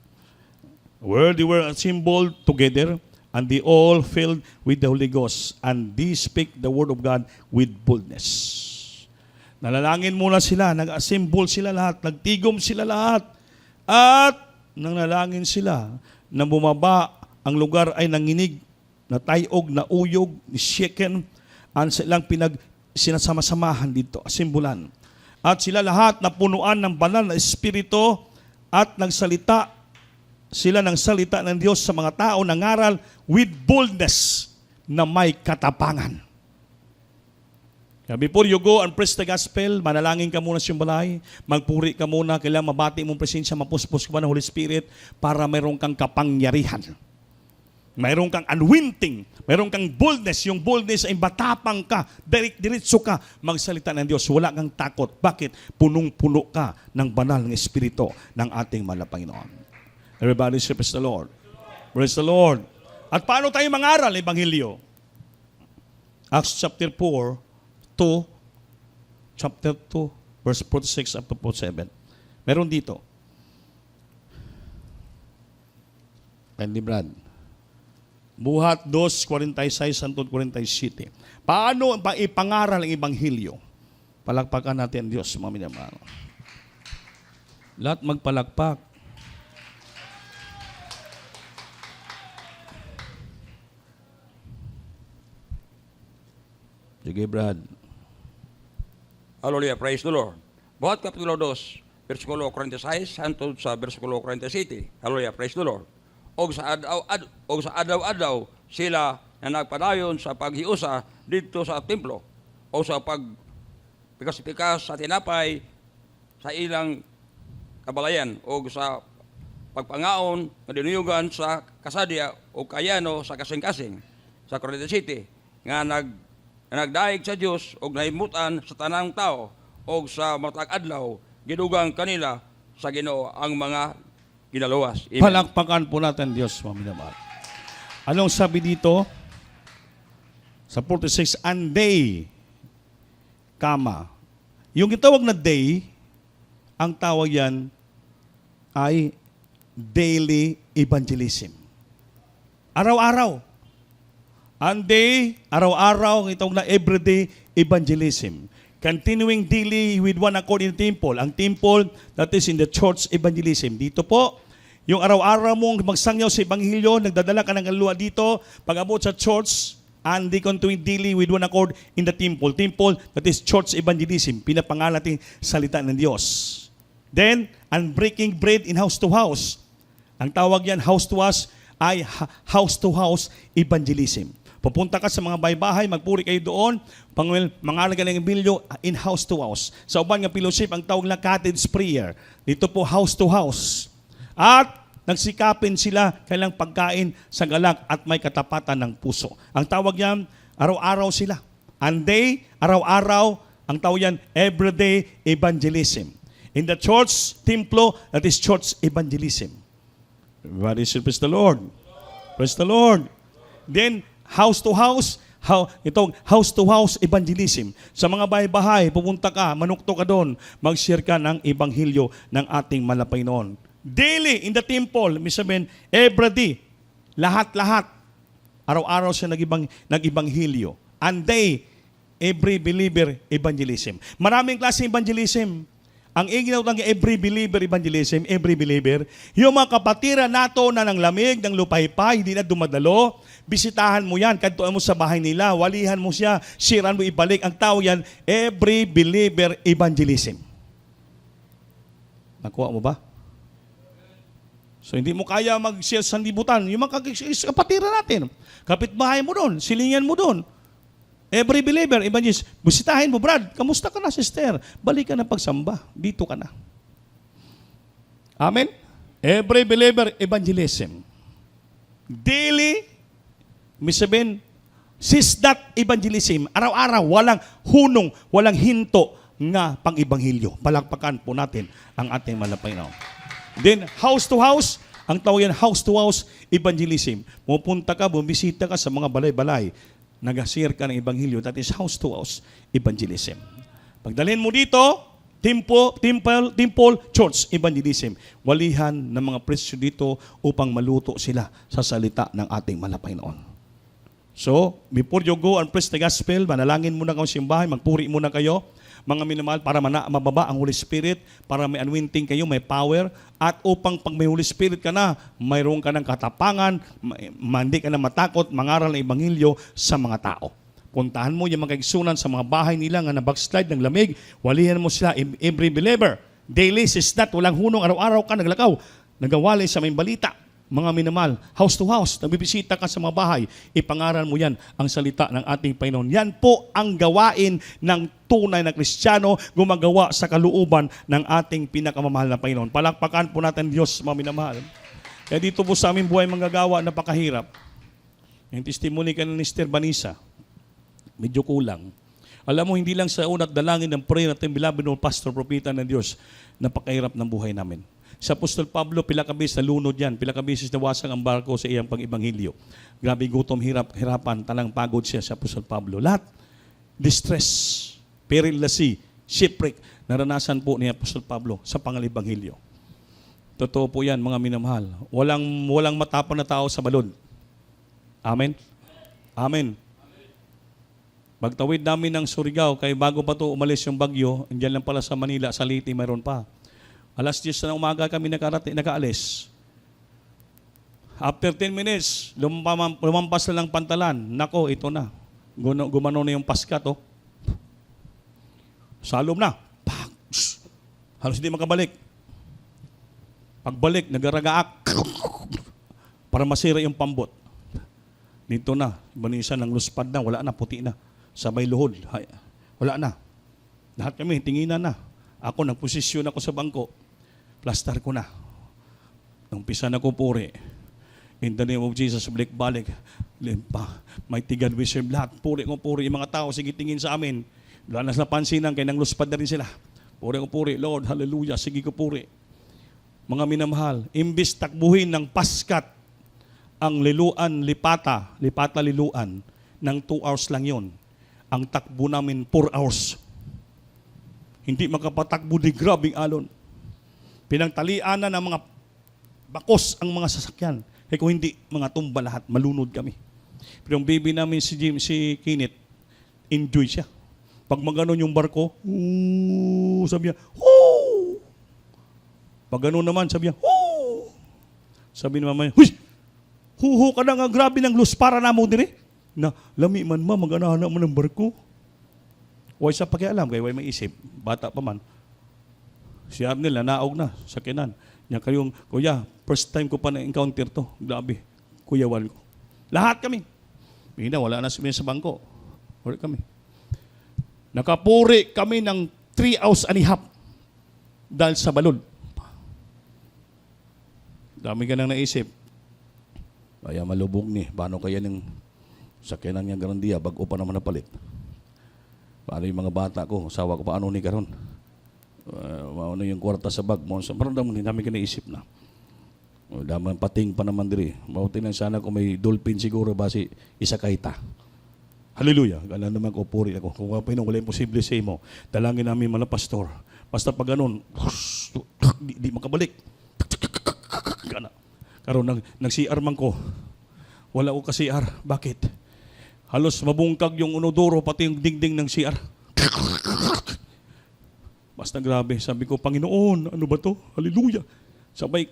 where they were assembled together, and they all filled with the Holy Ghost, and they speak the word of God with boldness. Nalalangin muna sila, nag-assemble sila lahat, nagtigom sila lahat, at nang nalangin sila, na bumaba, ang lugar ay nanginig, natayog, nauyog, shaken, and silang sinasama-samahan dito, asimbulan. At sila lahat napunuan ng banal na espiritu at nagsalita sila ng salita ng Diyos sa mga tao nangaral with boldness na may katapangan. Kaya before you go and preach the gospel, manalangin ka muna sa iyong balay, magpuri ka muna, kailangan mabati mong presensya, mapuspos ka ba ng Holy Spirit para mayroon kang kapangyarihan. Mayroon kang anointing, mayroon kang boldness. Yung boldness ay matapang ka, diretso ka magsalita ng Diyos. Wala kang takot. Bakit? Punong-puno ka ng banal ng Espiritu ng ating mahal na Panginoon. Everybody say, praise the Lord. Praise the Lord. At paano tayo mangaral ng Ebanghelyo? Acts chapter 4, chapter 2, verse 46 up to 47. Meron dito. Andy Brad. Buhat 2:46 hangtod 47. Paano ipangaral ang Ebanghelyo? Palakpakan natin ang Diyos, mga minamahal. Lahat magpalakpak. Sige, Brad. Hallelujah, praise the Lord. Buhat kapitulo 2, versikulo 46 hangtod sa versikulo 47. Hallelujah, praise the Lord. Og sa adlaw-adlaw sila na nagpadayon sa paghiusa dito sa templo o sa pagpikas-pikas sa tinapay sa ilang kabalayan o sa pagpangaon nga dinuyugan sa kasadya o kayano sa kasing-kasing sa 47 nga nagdaig sa Dios og nahimutan sa tanang tao og sa matag adlaw gidugang kanila sa Ginoo ang mga ginaluwas. Amen. Palakpakan po natin Diyos, mga minamahal. Anong sabi dito? Sa 46, and they, yung gitawag na day, ang tawag yan ay daily evangelism. Araw-araw. And they, araw-araw, itong na everyday evangelism. Continuing daily with one accord in the temple. Ang temple, that is in the church evangelism. Dito po, yung araw-araw mong magsangyaw sa Ebanghelyo, nagdadala ka ng kaluluwa dito, pag-abot sa church, and they continuing daily with one accord in the temple. Temple, that is church evangelism. Pinapangalan natin salita ng Diyos. Then, and breaking bread in house to house. Ang tawag yan, house to house, ay house to house evangelism. Pupunta ka sa mga bahay-bahay, magpuri kayo doon, mangaral ka ng Ebanghelyo in house to house. Sa uban nga fellowship, ang tawag na cottage prayer. Dito po, house to house. At nagsikapin sila kailang pagkain sa galak at may katapatan ng puso. Ang tawag yan, araw-araw sila. And they, araw-araw, ang tawag yan, everyday evangelism. In the church, templo, that is church evangelism. Everybody say, praise the Lord. Praise the Lord. Then, house to house, itong house to house evangelism. Sa mga bahay-bahay, pupunta ka, manukto ka doon, mag-share ka ng Ebanghelyo ng ating malapay noon. Daily in the temple, sabihin, everyday, lahat-lahat, araw-araw siya nag-Ebanghelyo. And they, every believer evangelism. Maraming klase evangelism. Ang iginaw ng every believer evangelism, every believer, yung mga kapatira nato na ng lamig, ng lupaypay, hindi na dumadalo, bisitahan mo yan, kantuan mo sa bahay nila, walihan mo siya, siran mo ibalik. Ang tao yan, every believer evangelism. Nakuha mo ba? So hindi mo kaya mag-share sa libutan. Yung mga kapatiran natin. Kapitbahay mo doon. Silingan mo doon. Every believer, evangelist, busitahin mo, Brad, kamusta ka na, sister? Balik ka na pagsamba. Dito ka na. Amen? Every believer, evangelism. Daily, may sabihin, sis that evangelism. Araw-araw, walang hunong, walang hinto nga pang-ibanghilyo. Palakpakan po natin ang ating malapay na. Then, house to house, ang tawag yan, house to house evangelism. Pupunta ka, bumisita ka sa mga balay-balay, nag-share ka ng ebanghilyo, that is house to house evangelism. Pagdalhin mo dito, temple, church evangelism. Walihan ng mga presyo dito upang maluto sila sa salita ng ating malapay noon. So, before you go and preach the gospel, manalangin muna kayo sa simbahan, magpuri muna kayo, mga minamahal, para mababa ang Holy Spirit, para may anointing kayo, may power, at upang pag may Holy Spirit ka na, mayroon ka ng katapangan, hindi ka na matakot, mangaral ng Ebanghelyo sa mga tao. Puntahan mo yung mga kaigsunan sa mga bahay nila nga na-backslide ng lamig, walihan mo sila, every believer. Daily, sis that, walang hunong, araw-araw ka naglakaw, nagawali sa may balita. Mga minamahal, house to house, nagbibisita ka sa mga bahay, ipangaral mo yan ang salita ng ating Panginoon. Yan po ang gawain ng tunay na Kristiyano, gumagawa sa kalooban ng ating pinakamamahal na Panginoon. Palakpakan po natin Diyos, mga minamahal. Kaya dito po sa aming buhay manggagawa, napakahirap. Yung testimony ka ni Sister Vanessa, medyo kulang. Alam mo, hindi lang sa unat dalangin ng prayer natin, beloved ng pastor, propeta ng Diyos, napakahirap ng buhay namin. Sa Apostol Pablo, pila ka beses nalunod yan, pila ka beses nawasang ang barko sa iyang pag-ibanghilyo. Grabe gutom, hirapan, talang pagod siya sa Apostol Pablo. Lahat, distress, peril na sea, shipwreck, naranasan po ni Apostol Pablo sa pangalibanghilyo. Totoo po yan, mga minamahal. Walang matapang na tao sa balod. Amen? Amen. Pagtawid namin ng Surigao, kaya bago pa to umalis yung bagyo, andyan lang pala sa Manila, sa Leyte, mayroon pa. Alas 10 na umaga kami nakaalis. After 10 minutes, lumampas na lang pantalan. Nako, ito na. Gumano na yung paska to. Salom na. Halos hindi makabalik. Pagbalik, nagaragaak. Para masira yung pambot. Dito na, banisan ng luspad na, wala na, puti na. Sabay luhod, wala na. Lahat kami, tinginan na. Ako, nagposisyon ako sa bangko. Plaster ko na. Nung pisa na ko puri. In the name of Jesus, balik. Limpa. Mighty God, we serve lahat. Puri ko puri. Yung mga tao, sige tingin sa amin. Wala na pansinan, kaya nang luspad na rin sila. Puri ko puri. Lord, hallelujah. Sige ko puri. Mga minamahal, imbis takbuhin ng paskat ang lipata-liluan ng 2 hours lang yon. Ang takbo namin 4 hours. Hindi makapatakbo di grabing alon. Pinangtalian na ng mga bakos ang mga sasakyan. Kaya kung hindi, mga tumba lahat, malunod kami. Pero yung baby namin si Kenneth, enjoy siya. Pag maganon yung barko, sabi niya, hoo! Pag gano'n naman, sabi niya, hoo! Sabi ni mama niya, huy! Huho ka na nga, grabe ng luz para na mo dire. Na, lami man mag-anahan mo ng barko. Huwag sa pakialam, kaya huwag may isip. Bata pa man. Si Arnel, naog na sa kinan. Niya kayong, kuya, first time ko pa na-encounter to. Grabe, kuyawan ko. Lahat kami. Mina, wala na sa bangko. Wala kami. Nakapuri kami ng 3 hours and a half dahil sa balon. Dami ka nang naisip. Kaya malubog ni. Paano kaya ng sakyanan niya garandiya, bago pa naman napalit. Paano yung mga bata ko, asawa ko, paano ni karon? Mauna yung kwarta sa bag mo. Marandam mo, namin ka naisip na. Daman pating pa naman diri. Mauti lang sana kung may dolphin siguro basi isa kahita. Hallelujah. Gala naman ko, puri ako. Kung wala imposible sa imo, dalangin namin mga pastor. Basta pag ganun, di makabalik. Gana. Karon nag-CR man ko. Wala ko ka-CR. Bakit? Halos mabungkag yung unodoro pati yung dingding ng CR. Basta grabe. Sabi ko, Panginoon, ano ba to? Hallelujah. Sabay,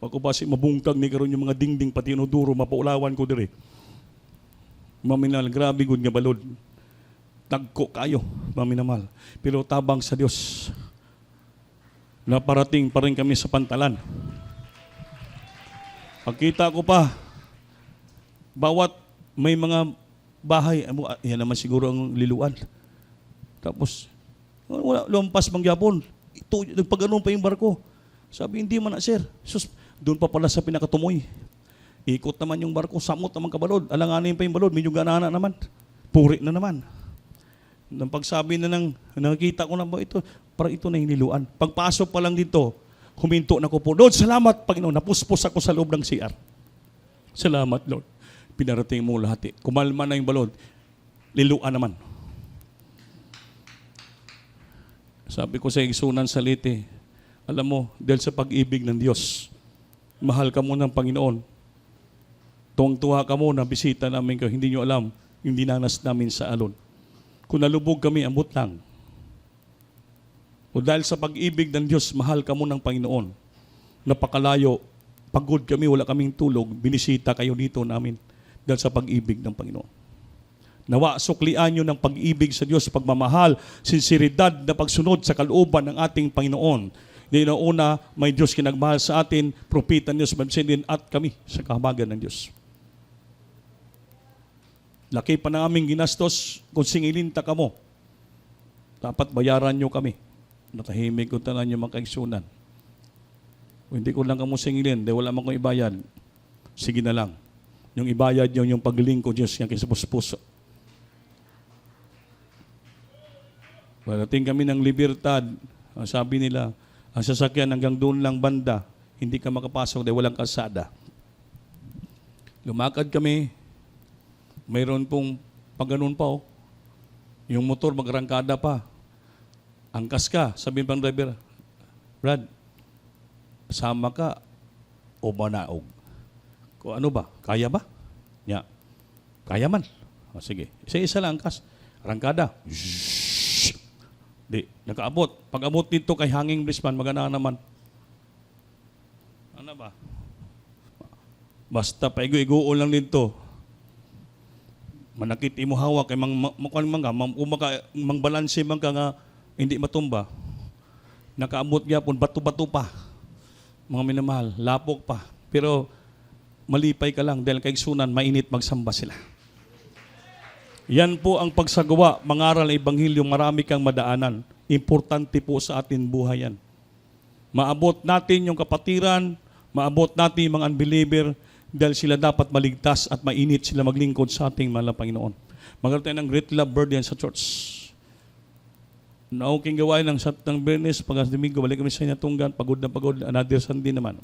pagkubasi mabungkag ni karon yung mga dingding pati yung unodoro, mapaulawan ko dire. Maminal, grabe gud nga balod. Tagko kayo, maminamal. Pero tabang sa Dios. Naparating pa rin kami sa pantalan. Pagkita ko pa, bawat may mga bahay, yan naman siguro ang liluan. Tapos, wala, lumpas mangyapon. Ito, nagpaganon pa yung barko. Sabi, hindi man na, sir. Sus, doon pa pala sa pinakatumoy. Ikot naman yung barko, samot naman kabalod. Alanganin pa yung balod, medyo ganana naman. Puri na naman. Nang pagsabi na nakikita ko na ba ito, para ito na yung liluan. Pagpasok pa lang dito, huminto na ko po, Lord, salamat, Panginoon, napuspos ako sa loob ng CR. Salamat, Lord. Pinarating mo lahat. Kumalma na yung balod. Liluan naman. Sabi ko sa Igsunan Salite, alam mo, dahil sa pag-ibig ng Diyos, mahal ka mo ng Panginoon. Tuwang-tuwa ka mo na bisita namin kayo. Hindi nyo alam yung dinanas namin sa alon. Kung nalubog kami, ambot lang. O dahil sa pag-ibig ng Diyos, mahal ka mo ng Panginoon. Napakalayo, pagod kami, wala kaming tulog, binisita kayo dito namin dahil sa pag-ibig ng Panginoon. Nawa, suklian nyo ng pag-ibig sa Diyos, pagmamahal, sinseridad na pagsunod sa kalooban ng ating Panginoon. Di na una, may Diyos kinagmahal sa atin, propitan Diyos, mamsinin at kami sa kahabagan ng Diyos. Laki pa na aming ginastos, kung singilinta ka mo, dapat bayaran nyo kami. Natahimik ko tanan yung mga kaigsunan. Kung hindi ko lang kamo singilin, dahil wala man kong ibayad, sige na lang. Yung ibayad nyo, yung paglingkod Diyos, yung kisapos-puso. Pagdating kami ng Libertad, sabi nila, ang sasakyan hanggang doon lang banda, hindi ka makapasok dahil walang kalsada. Lumakad kami, mayroon pong pagganon pa, yung motor magrangkada pa. Angkas ka, sabihin pang driver, Brad, sama ka o manaog? Kung ano ba? Kaya ba? Ya. Kaya man. O, sige. Isa-isa lang angkas. Arangkada. Di. Nakaabot. Pag-abot dito kay Hanging Brisbane, magana naman. Ano ba? Basta paigo-igoon lang dito. Manakit imo hawak kay mang balanse man ka nga hindi matumba. Nakaabot gyapon bato-bato pa. Mga minamahal, lapok pa. Pero malipay ka lang dahil kay sunan mainit magsamba sila. Yan po ang pagsagawa, mangaral ng ebanghelyo, marami kang madaanan. Importante po sa atin buhay yan. Maabot natin yung kapatiran, maabot natin yung mga unbeliever dahil sila dapat maligtas at mainit sila maglingkod sa ating mahal na Panginoon. Magkaroon tayo ng great love bird yan sa church. Nauking gawain ng Satang Bernes, pag Domingo, balik kami sa Inatunggan, pagod na pagod, another Sunday naman.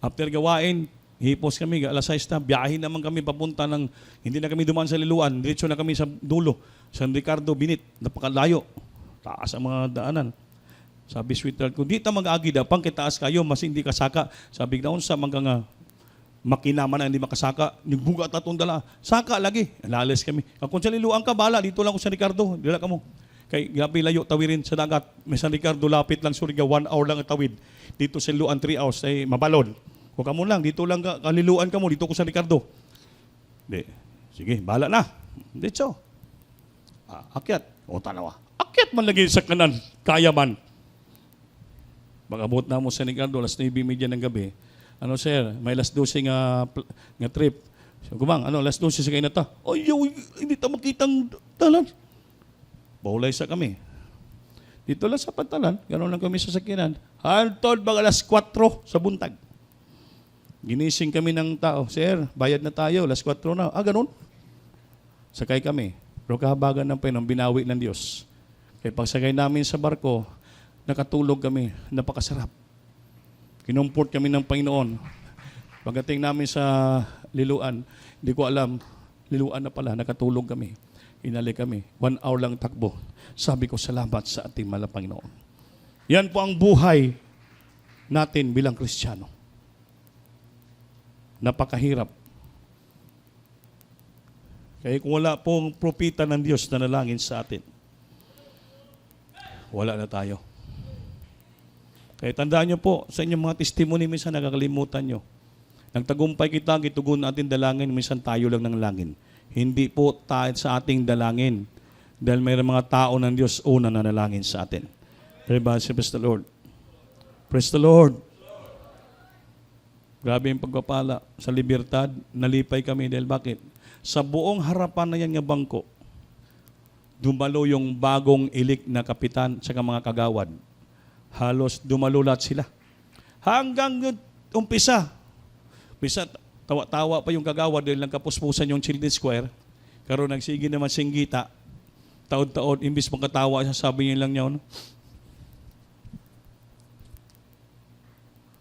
After gawain, hipos kami, alas 6 na, biyahin naman kami papunta ng, hindi na kami dumaan sa Liluan, diretso na kami sa dulo, San Ricardo, Binit, napakalayo, taas ang mga daanan. Sabi sweetheart ko, di ta mag-agi da, pang kitaas kayo, mas hindi kasaka. Sabi na sa mga nga, makinaman na hindi makasaka, nagbuga at atong dala, saka lagi, lalis kami. Kung sa Liluan ka, bala, dito lang ko sa Ricardo, dila ka mo. Kay gabi layo tawirin sa dagat. May San Ricardo lapit lang Surigao, 1 hour lang ang tawid. Dito sa Luan 3 hours ay mabalon. Kung kamo lang dito lang kaliluan ka mo dito ko sa Ricardo. Di. Sige, bahala na. Dito. Akyat. O tanawa. Akyat man lagi sa kanan. Kaya man. Pag-abot na mo sa Ricardo, alas 9:30 ng gabi. Ano sir, may alas 12 nga trip. So, kumang, alas 12 sa kayo na ta. Ay, hindi ta makitang talan. Baulay sa kami. Dito lang sa pantalan, gano'n lang kami sa sakinan. Hantod mga alas 4 sa buntag. Ginising kami ng tao. Sir, bayad na tayo, alas 4 na. Gano'n. Sakay kami. Pero kahabagan ng Panginoon, binawi ng Diyos. Kaya pagsakay namin sa barko, nakatulog kami. Napakasarap. Kinumport kami ng Panginoon. Pagdating namin sa Liluan, hindi ko alam, Liluan na pala, nakatulog kami. Inali kami. 1 hour lang takbo. Sabi ko, salamat sa ating mahal na Panginoon. Yan po ang buhay natin bilang Kristiyano. Napakahirap. Kaya kung wala pong propita ng Diyos na nalangin sa atin, wala na tayo. Kaya tandaan nyo po, sa inyong mga testimony, minsan nakakalimutan nyo. Nagtagumpay kita, gitugon natin dalangin, minsan tayo lang ng langin. Hindi po tayo sa ating dalangin. Dahil mayroong mga tao ng Diyos una na nalangin sa atin. Everybody say, praise the Lord. Praise the Lord. Grabe yung pagpapala sa libertad. Nalipay kami dahil bakit? Sa buong harapan na yan nga bangko, dumalo yung bagong ilik na kapitan sa mga kagawad. Halos dumalo lahat sila. Hanggang umpisa. Bisa tawa-tawa pa yung kagawad dahil nagkapuspusan yung Children's Square. Karon nagsige naman singgita. Taon-taon, imbis magkatawa siya, sabi niya lang niya, no?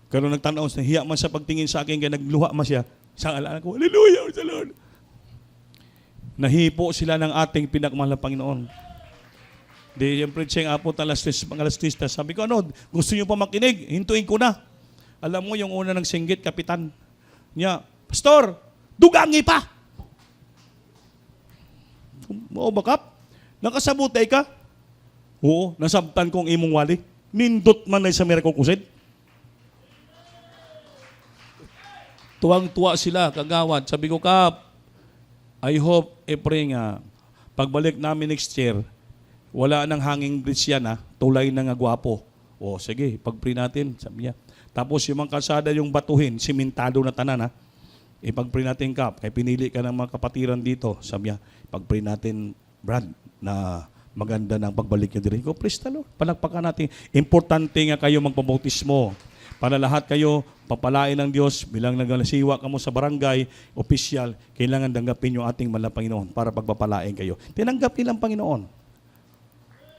Karon nagtanaw, nahiya man sa pagtingin sa akin, kaya nagluha man siya. Sa alaan ko, hallelujah, sa Lord. Nahipo sila ng ating pinakmahal na Panginoon. Di yung preaching apo mga lastista. Sabi ko, ano, gusto niyo pa makinig? Hintuin ko na. Alam mo, yung una ng singgit, kapitan niya, Pastor, dugangi pa! Oo, bakap? Nakasabutay ka? Oo, nasabtan kong imong wali. Nindot man na sa Miracle Crusade. Tuwang-tuwa sila, kagawad. Sabi ko, Kap, I hope, pray nga, pagbalik namin next year, wala nang hanging bridge yan, ha? Tulay na nga gwapo. O, sige, pag-pray natin, sabi niya. Tapos yung mga kalsada yung batuhin, simentado na tanan, ha? Ipag-pray natin, Kap. Kaya pinili ka ng mga kapatiran dito. Sabi niya, pag-pray natin, Brad, na maganda ng pagbalik niya dito. Ko, praise the Lord. Palakpakan natin. Importante nga kayo magpabautismo. Para lahat kayo, papalain ng Diyos, bilang nagalasiwa ka mo sa barangay, opisyal, kailangan tanggapin yung ating mahal na Panginoon para pagpapalain kayo. Tinanggap nilang Panginoon.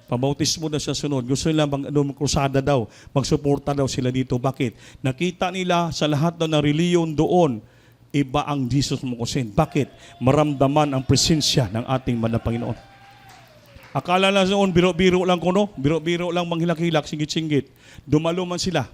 Pabautismo na sa sunod. Gusto nila krusada daw, magsuporta daw sila dito. Bakit? Nakita nila sa lahat daw na reliyon doon, iba ang Jesus Mokosin. Bakit? Maramdaman ang presensya ng ating mahal na Panginoon. Akala lang noon, biro-biro lang kuno, biro-biro lang manghilak-hilak, singgit-singgit. Dumalo man sila.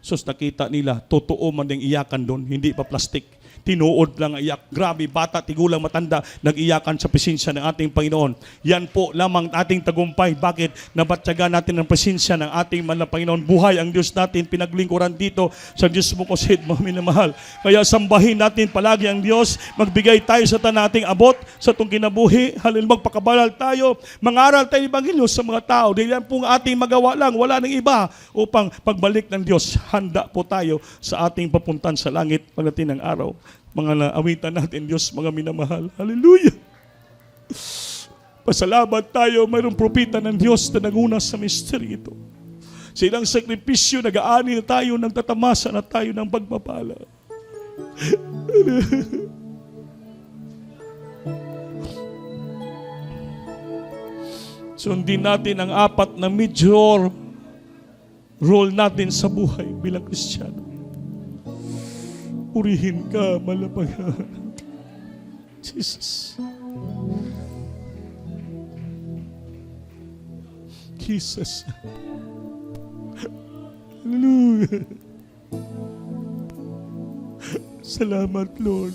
Sus, nakita nila, totoo man yung iyakan doon, hindi pa plastic. Tinuod lang ang iyak. Grabe, bata, tigulang, matanda, nag-iyakan sa presensya ng ating Panginoon. Yan po lamang ating tagumpay. Bakit? Nabatyagan natin ang presensya ng ating mahal na Panginoon. Buhay ang Diyos natin, pinaglingkuran dito sa Diyos Mokosin, mga minamahal. Kaya sambahin natin palagi ang Diyos. Magbigay tayo sa nating abot, sa itong kinabuhi. Halil, magpakabalal tayo. Mangaral tayo Ebanghelyo sa mga tao. Dahil yan pong ating magawa lang, wala nang iba. Upang pagbalik ng Diyos, handa po tayo sa ating papuntan sa langit pagdating ng araw. Mga naawitan natin, Diyos, mga minamahal. Hallelujah! Pasalamat tayo, mayroong propita ng Diyos na nanguna sa misteri ito. Sa ilang sakripisyo, nag-aani na tayo, nagtatamasa na tayo ng pagpapala. Sundin natin ang 4 na major role natin sa buhay bilang Kristiyano. Purihin ka, malapagan. Jesus. Jesus. Hallelujah. Salamat, Lord.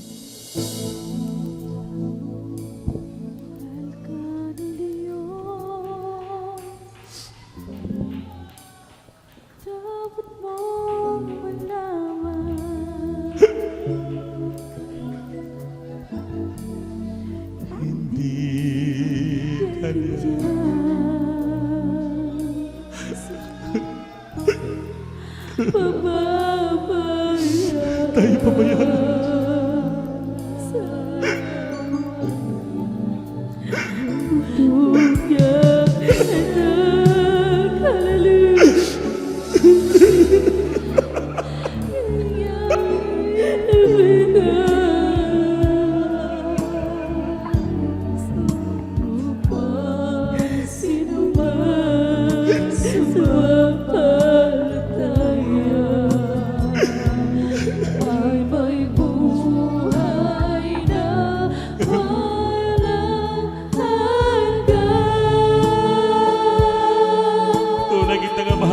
Tayo pabayaan.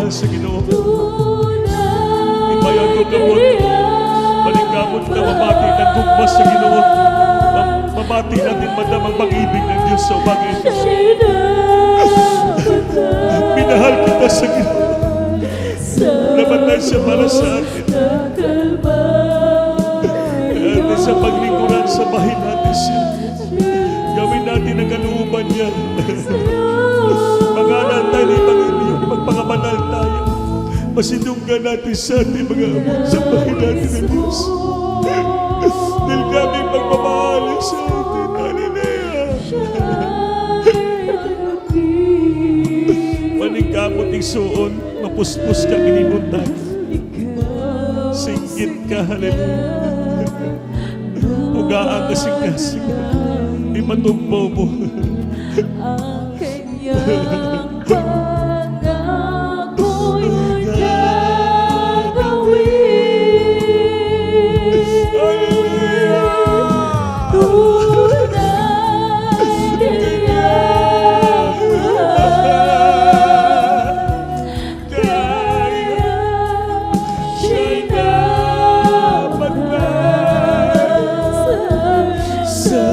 Sa Ginoo. Ibayan ko kamot. Balikamot ka, mabati ng tugmas sa Ginoo. Mabati natin madamang pag-ibig ng Diyos sa bagay. Minahal kita sa Ginoo. Namatay siya para sa atin. At sa paglingkuran sa bahay natin siya. Gawin natin ang kalooban niya. Mag-aanal tayo ng Panginoon. Magpangabanal tayo. Masinunggan natin sa ating mga amon sa bahay natin ng Diyos. Dahil kami pagmamahal sa atin. Hallelujah. Paningkamot ng suon, mapuspos ka kinibutan. Singgit ka, hallelujah. Ugaan ka singkasing. Di matumbaw mo. Ang kanyang pangako'y gagawin. Hallelujah! Tunay niyang mahal. Kaya siya'y namatay Sa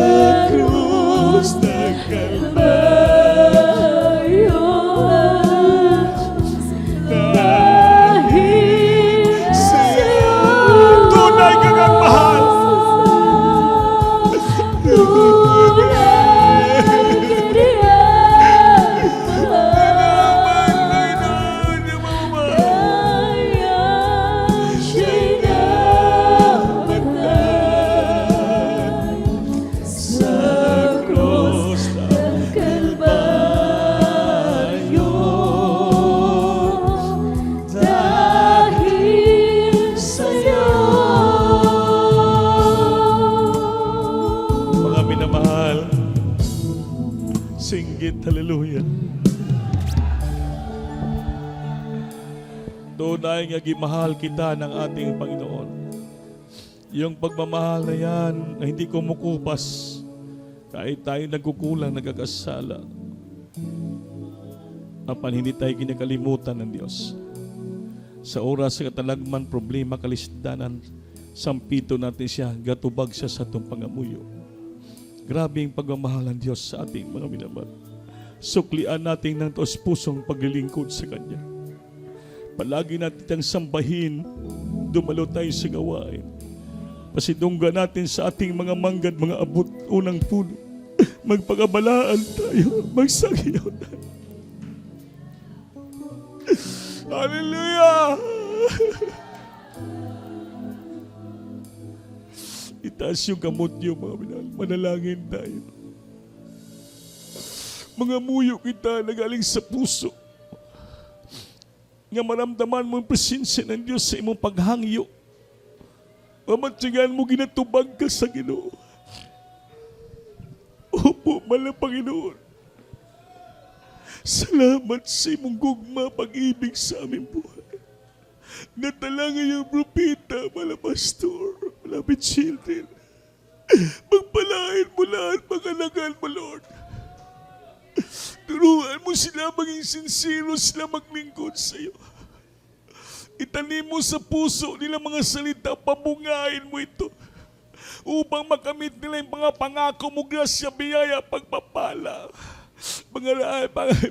krus ng Kalbaryo. dahil sa'yo. Tunay kang ang mahal. Sa krus ng Kalbaryo. Dahil sa'yo. Mga minamahal, singgit, hallelujah. Tunay nga gimahal kita ng ating Panginoon. Yung pagmamahal na yan na hindi kumukupas kahit tayo nagkukulang, nagkakasala. Apan hindi tayo kinakalimutan ng Diyos. Sa oras sa katalagman, problema, kalisdanan, sampito natin siya, gatubag siya sa itong pangamuyo. Grabe ang pagmamahal ng Diyos sa ating mga minamahal. Suklian natin ng taos pusong paglilingkod sa Kanya. Palagi natin ang sambahin, dumalo tayo sa gawain. Pasidungga natin sa ating mga manggad, mga abot, unang puno. Magpagabalaan tayo, magsagyaw tayo. Hallelujah! Itaas yung kamot niyo, mga minahal. Manalangin tayo. Mga muyo kita na galing sa puso. Nga maramdaman mo ang presensya ng Diyos sa imong paghangyo. Mamatyagan mo, ginatubag ka sa Ginoo. Opo, mahal na Panginoon. Salamat sa imong gugma, pag-ibig sa aming buhay. Natalangin yung propeta, mga pastor, mga children. Magpalain mo lahat, magalagan mo, Lord. Turuan mo sila maging sincero, sila maglingkod sa iyo. Itanim mo sa puso nila mga salita, pabungain mo ito upang makamit nila yung mga pangako mo, grasya, biyaya, pagpapala.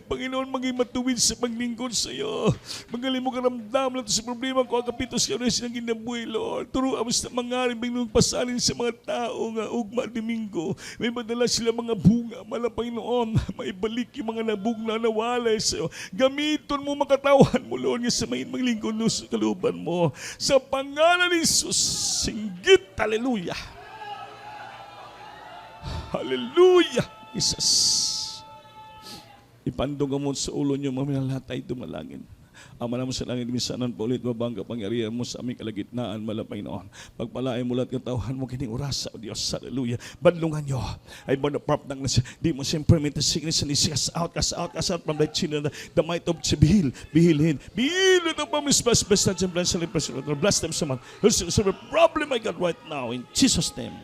Panginoon, maging matuwid sa paglingkod sa iyo. Magaling mo karamdam lang sa problema ko, kapitos ka rin silang ginabuhi, Lord. Turuan mo sa mangarin, biglang pasalin sa mga tao nga ugma Domingo. May madala sila mga bunga, mala Panginoon, maibalik yung mga nabugna na walay sa iyo. Gamiton mo makatawan mo, Lord, nga sa may maglingkod sa kaluban mo. Sa pangalan ni Jesus, singgit, hallelujah. Hallelujah, Jesus. Ipandong mo sa ulo niyo, mga lahat tayo dumalangin. Ama naman sa langit, misanan pa ulit, mabangga, pangyarihan mo sa aming kalagitnaan, malang Panginoon. Pagpalain mo lahat ng tauhan mo, kining oras sa Diyos, hallelujah. Badlungan niyo, ay born of prop ng di mo siyempre permit the sickness and disease, cast out from thy children, the might of behil ito pa, Miss Bless and bless them so much. So the problem I got right now, in Jesus' name,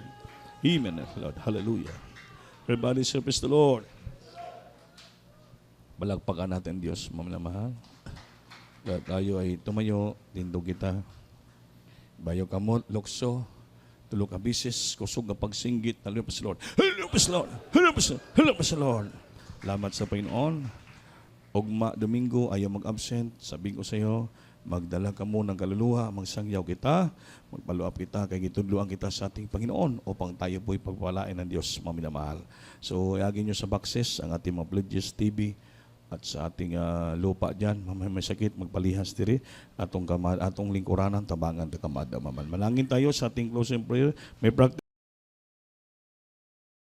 amen, Lord, hallelujah. Everybody service the Lord. Balagpakan natin Diyos, mamamahal. At tayo ay tumayo, tindog kita. Bayo kamot, lukso, tulog ka bisis, kusog na pagsinggit, hallelujah pa sa Lord. Hallelujah pa sa Lord. Hallelujah pa sa Lord. Salamat sa Panginoon. Ugma Domingo, ayaw mag-absent. Sabihin ko sa iyo, magdala ka mo ng kaluluwa, magsangyaw kita, magpaluap kita, kay gitudluan kita sa ating Panginoon upang tayo po'y pagpalain ng Diyos, maminamahal. So, iagin nyo sa boxes ang ating mga Pledges TV at sa ating lupa diyan, may sakit magpalihas diri atong lingkuranan tabangan ta kamada maman. Manangin tayo sa ating closing prayer. May practice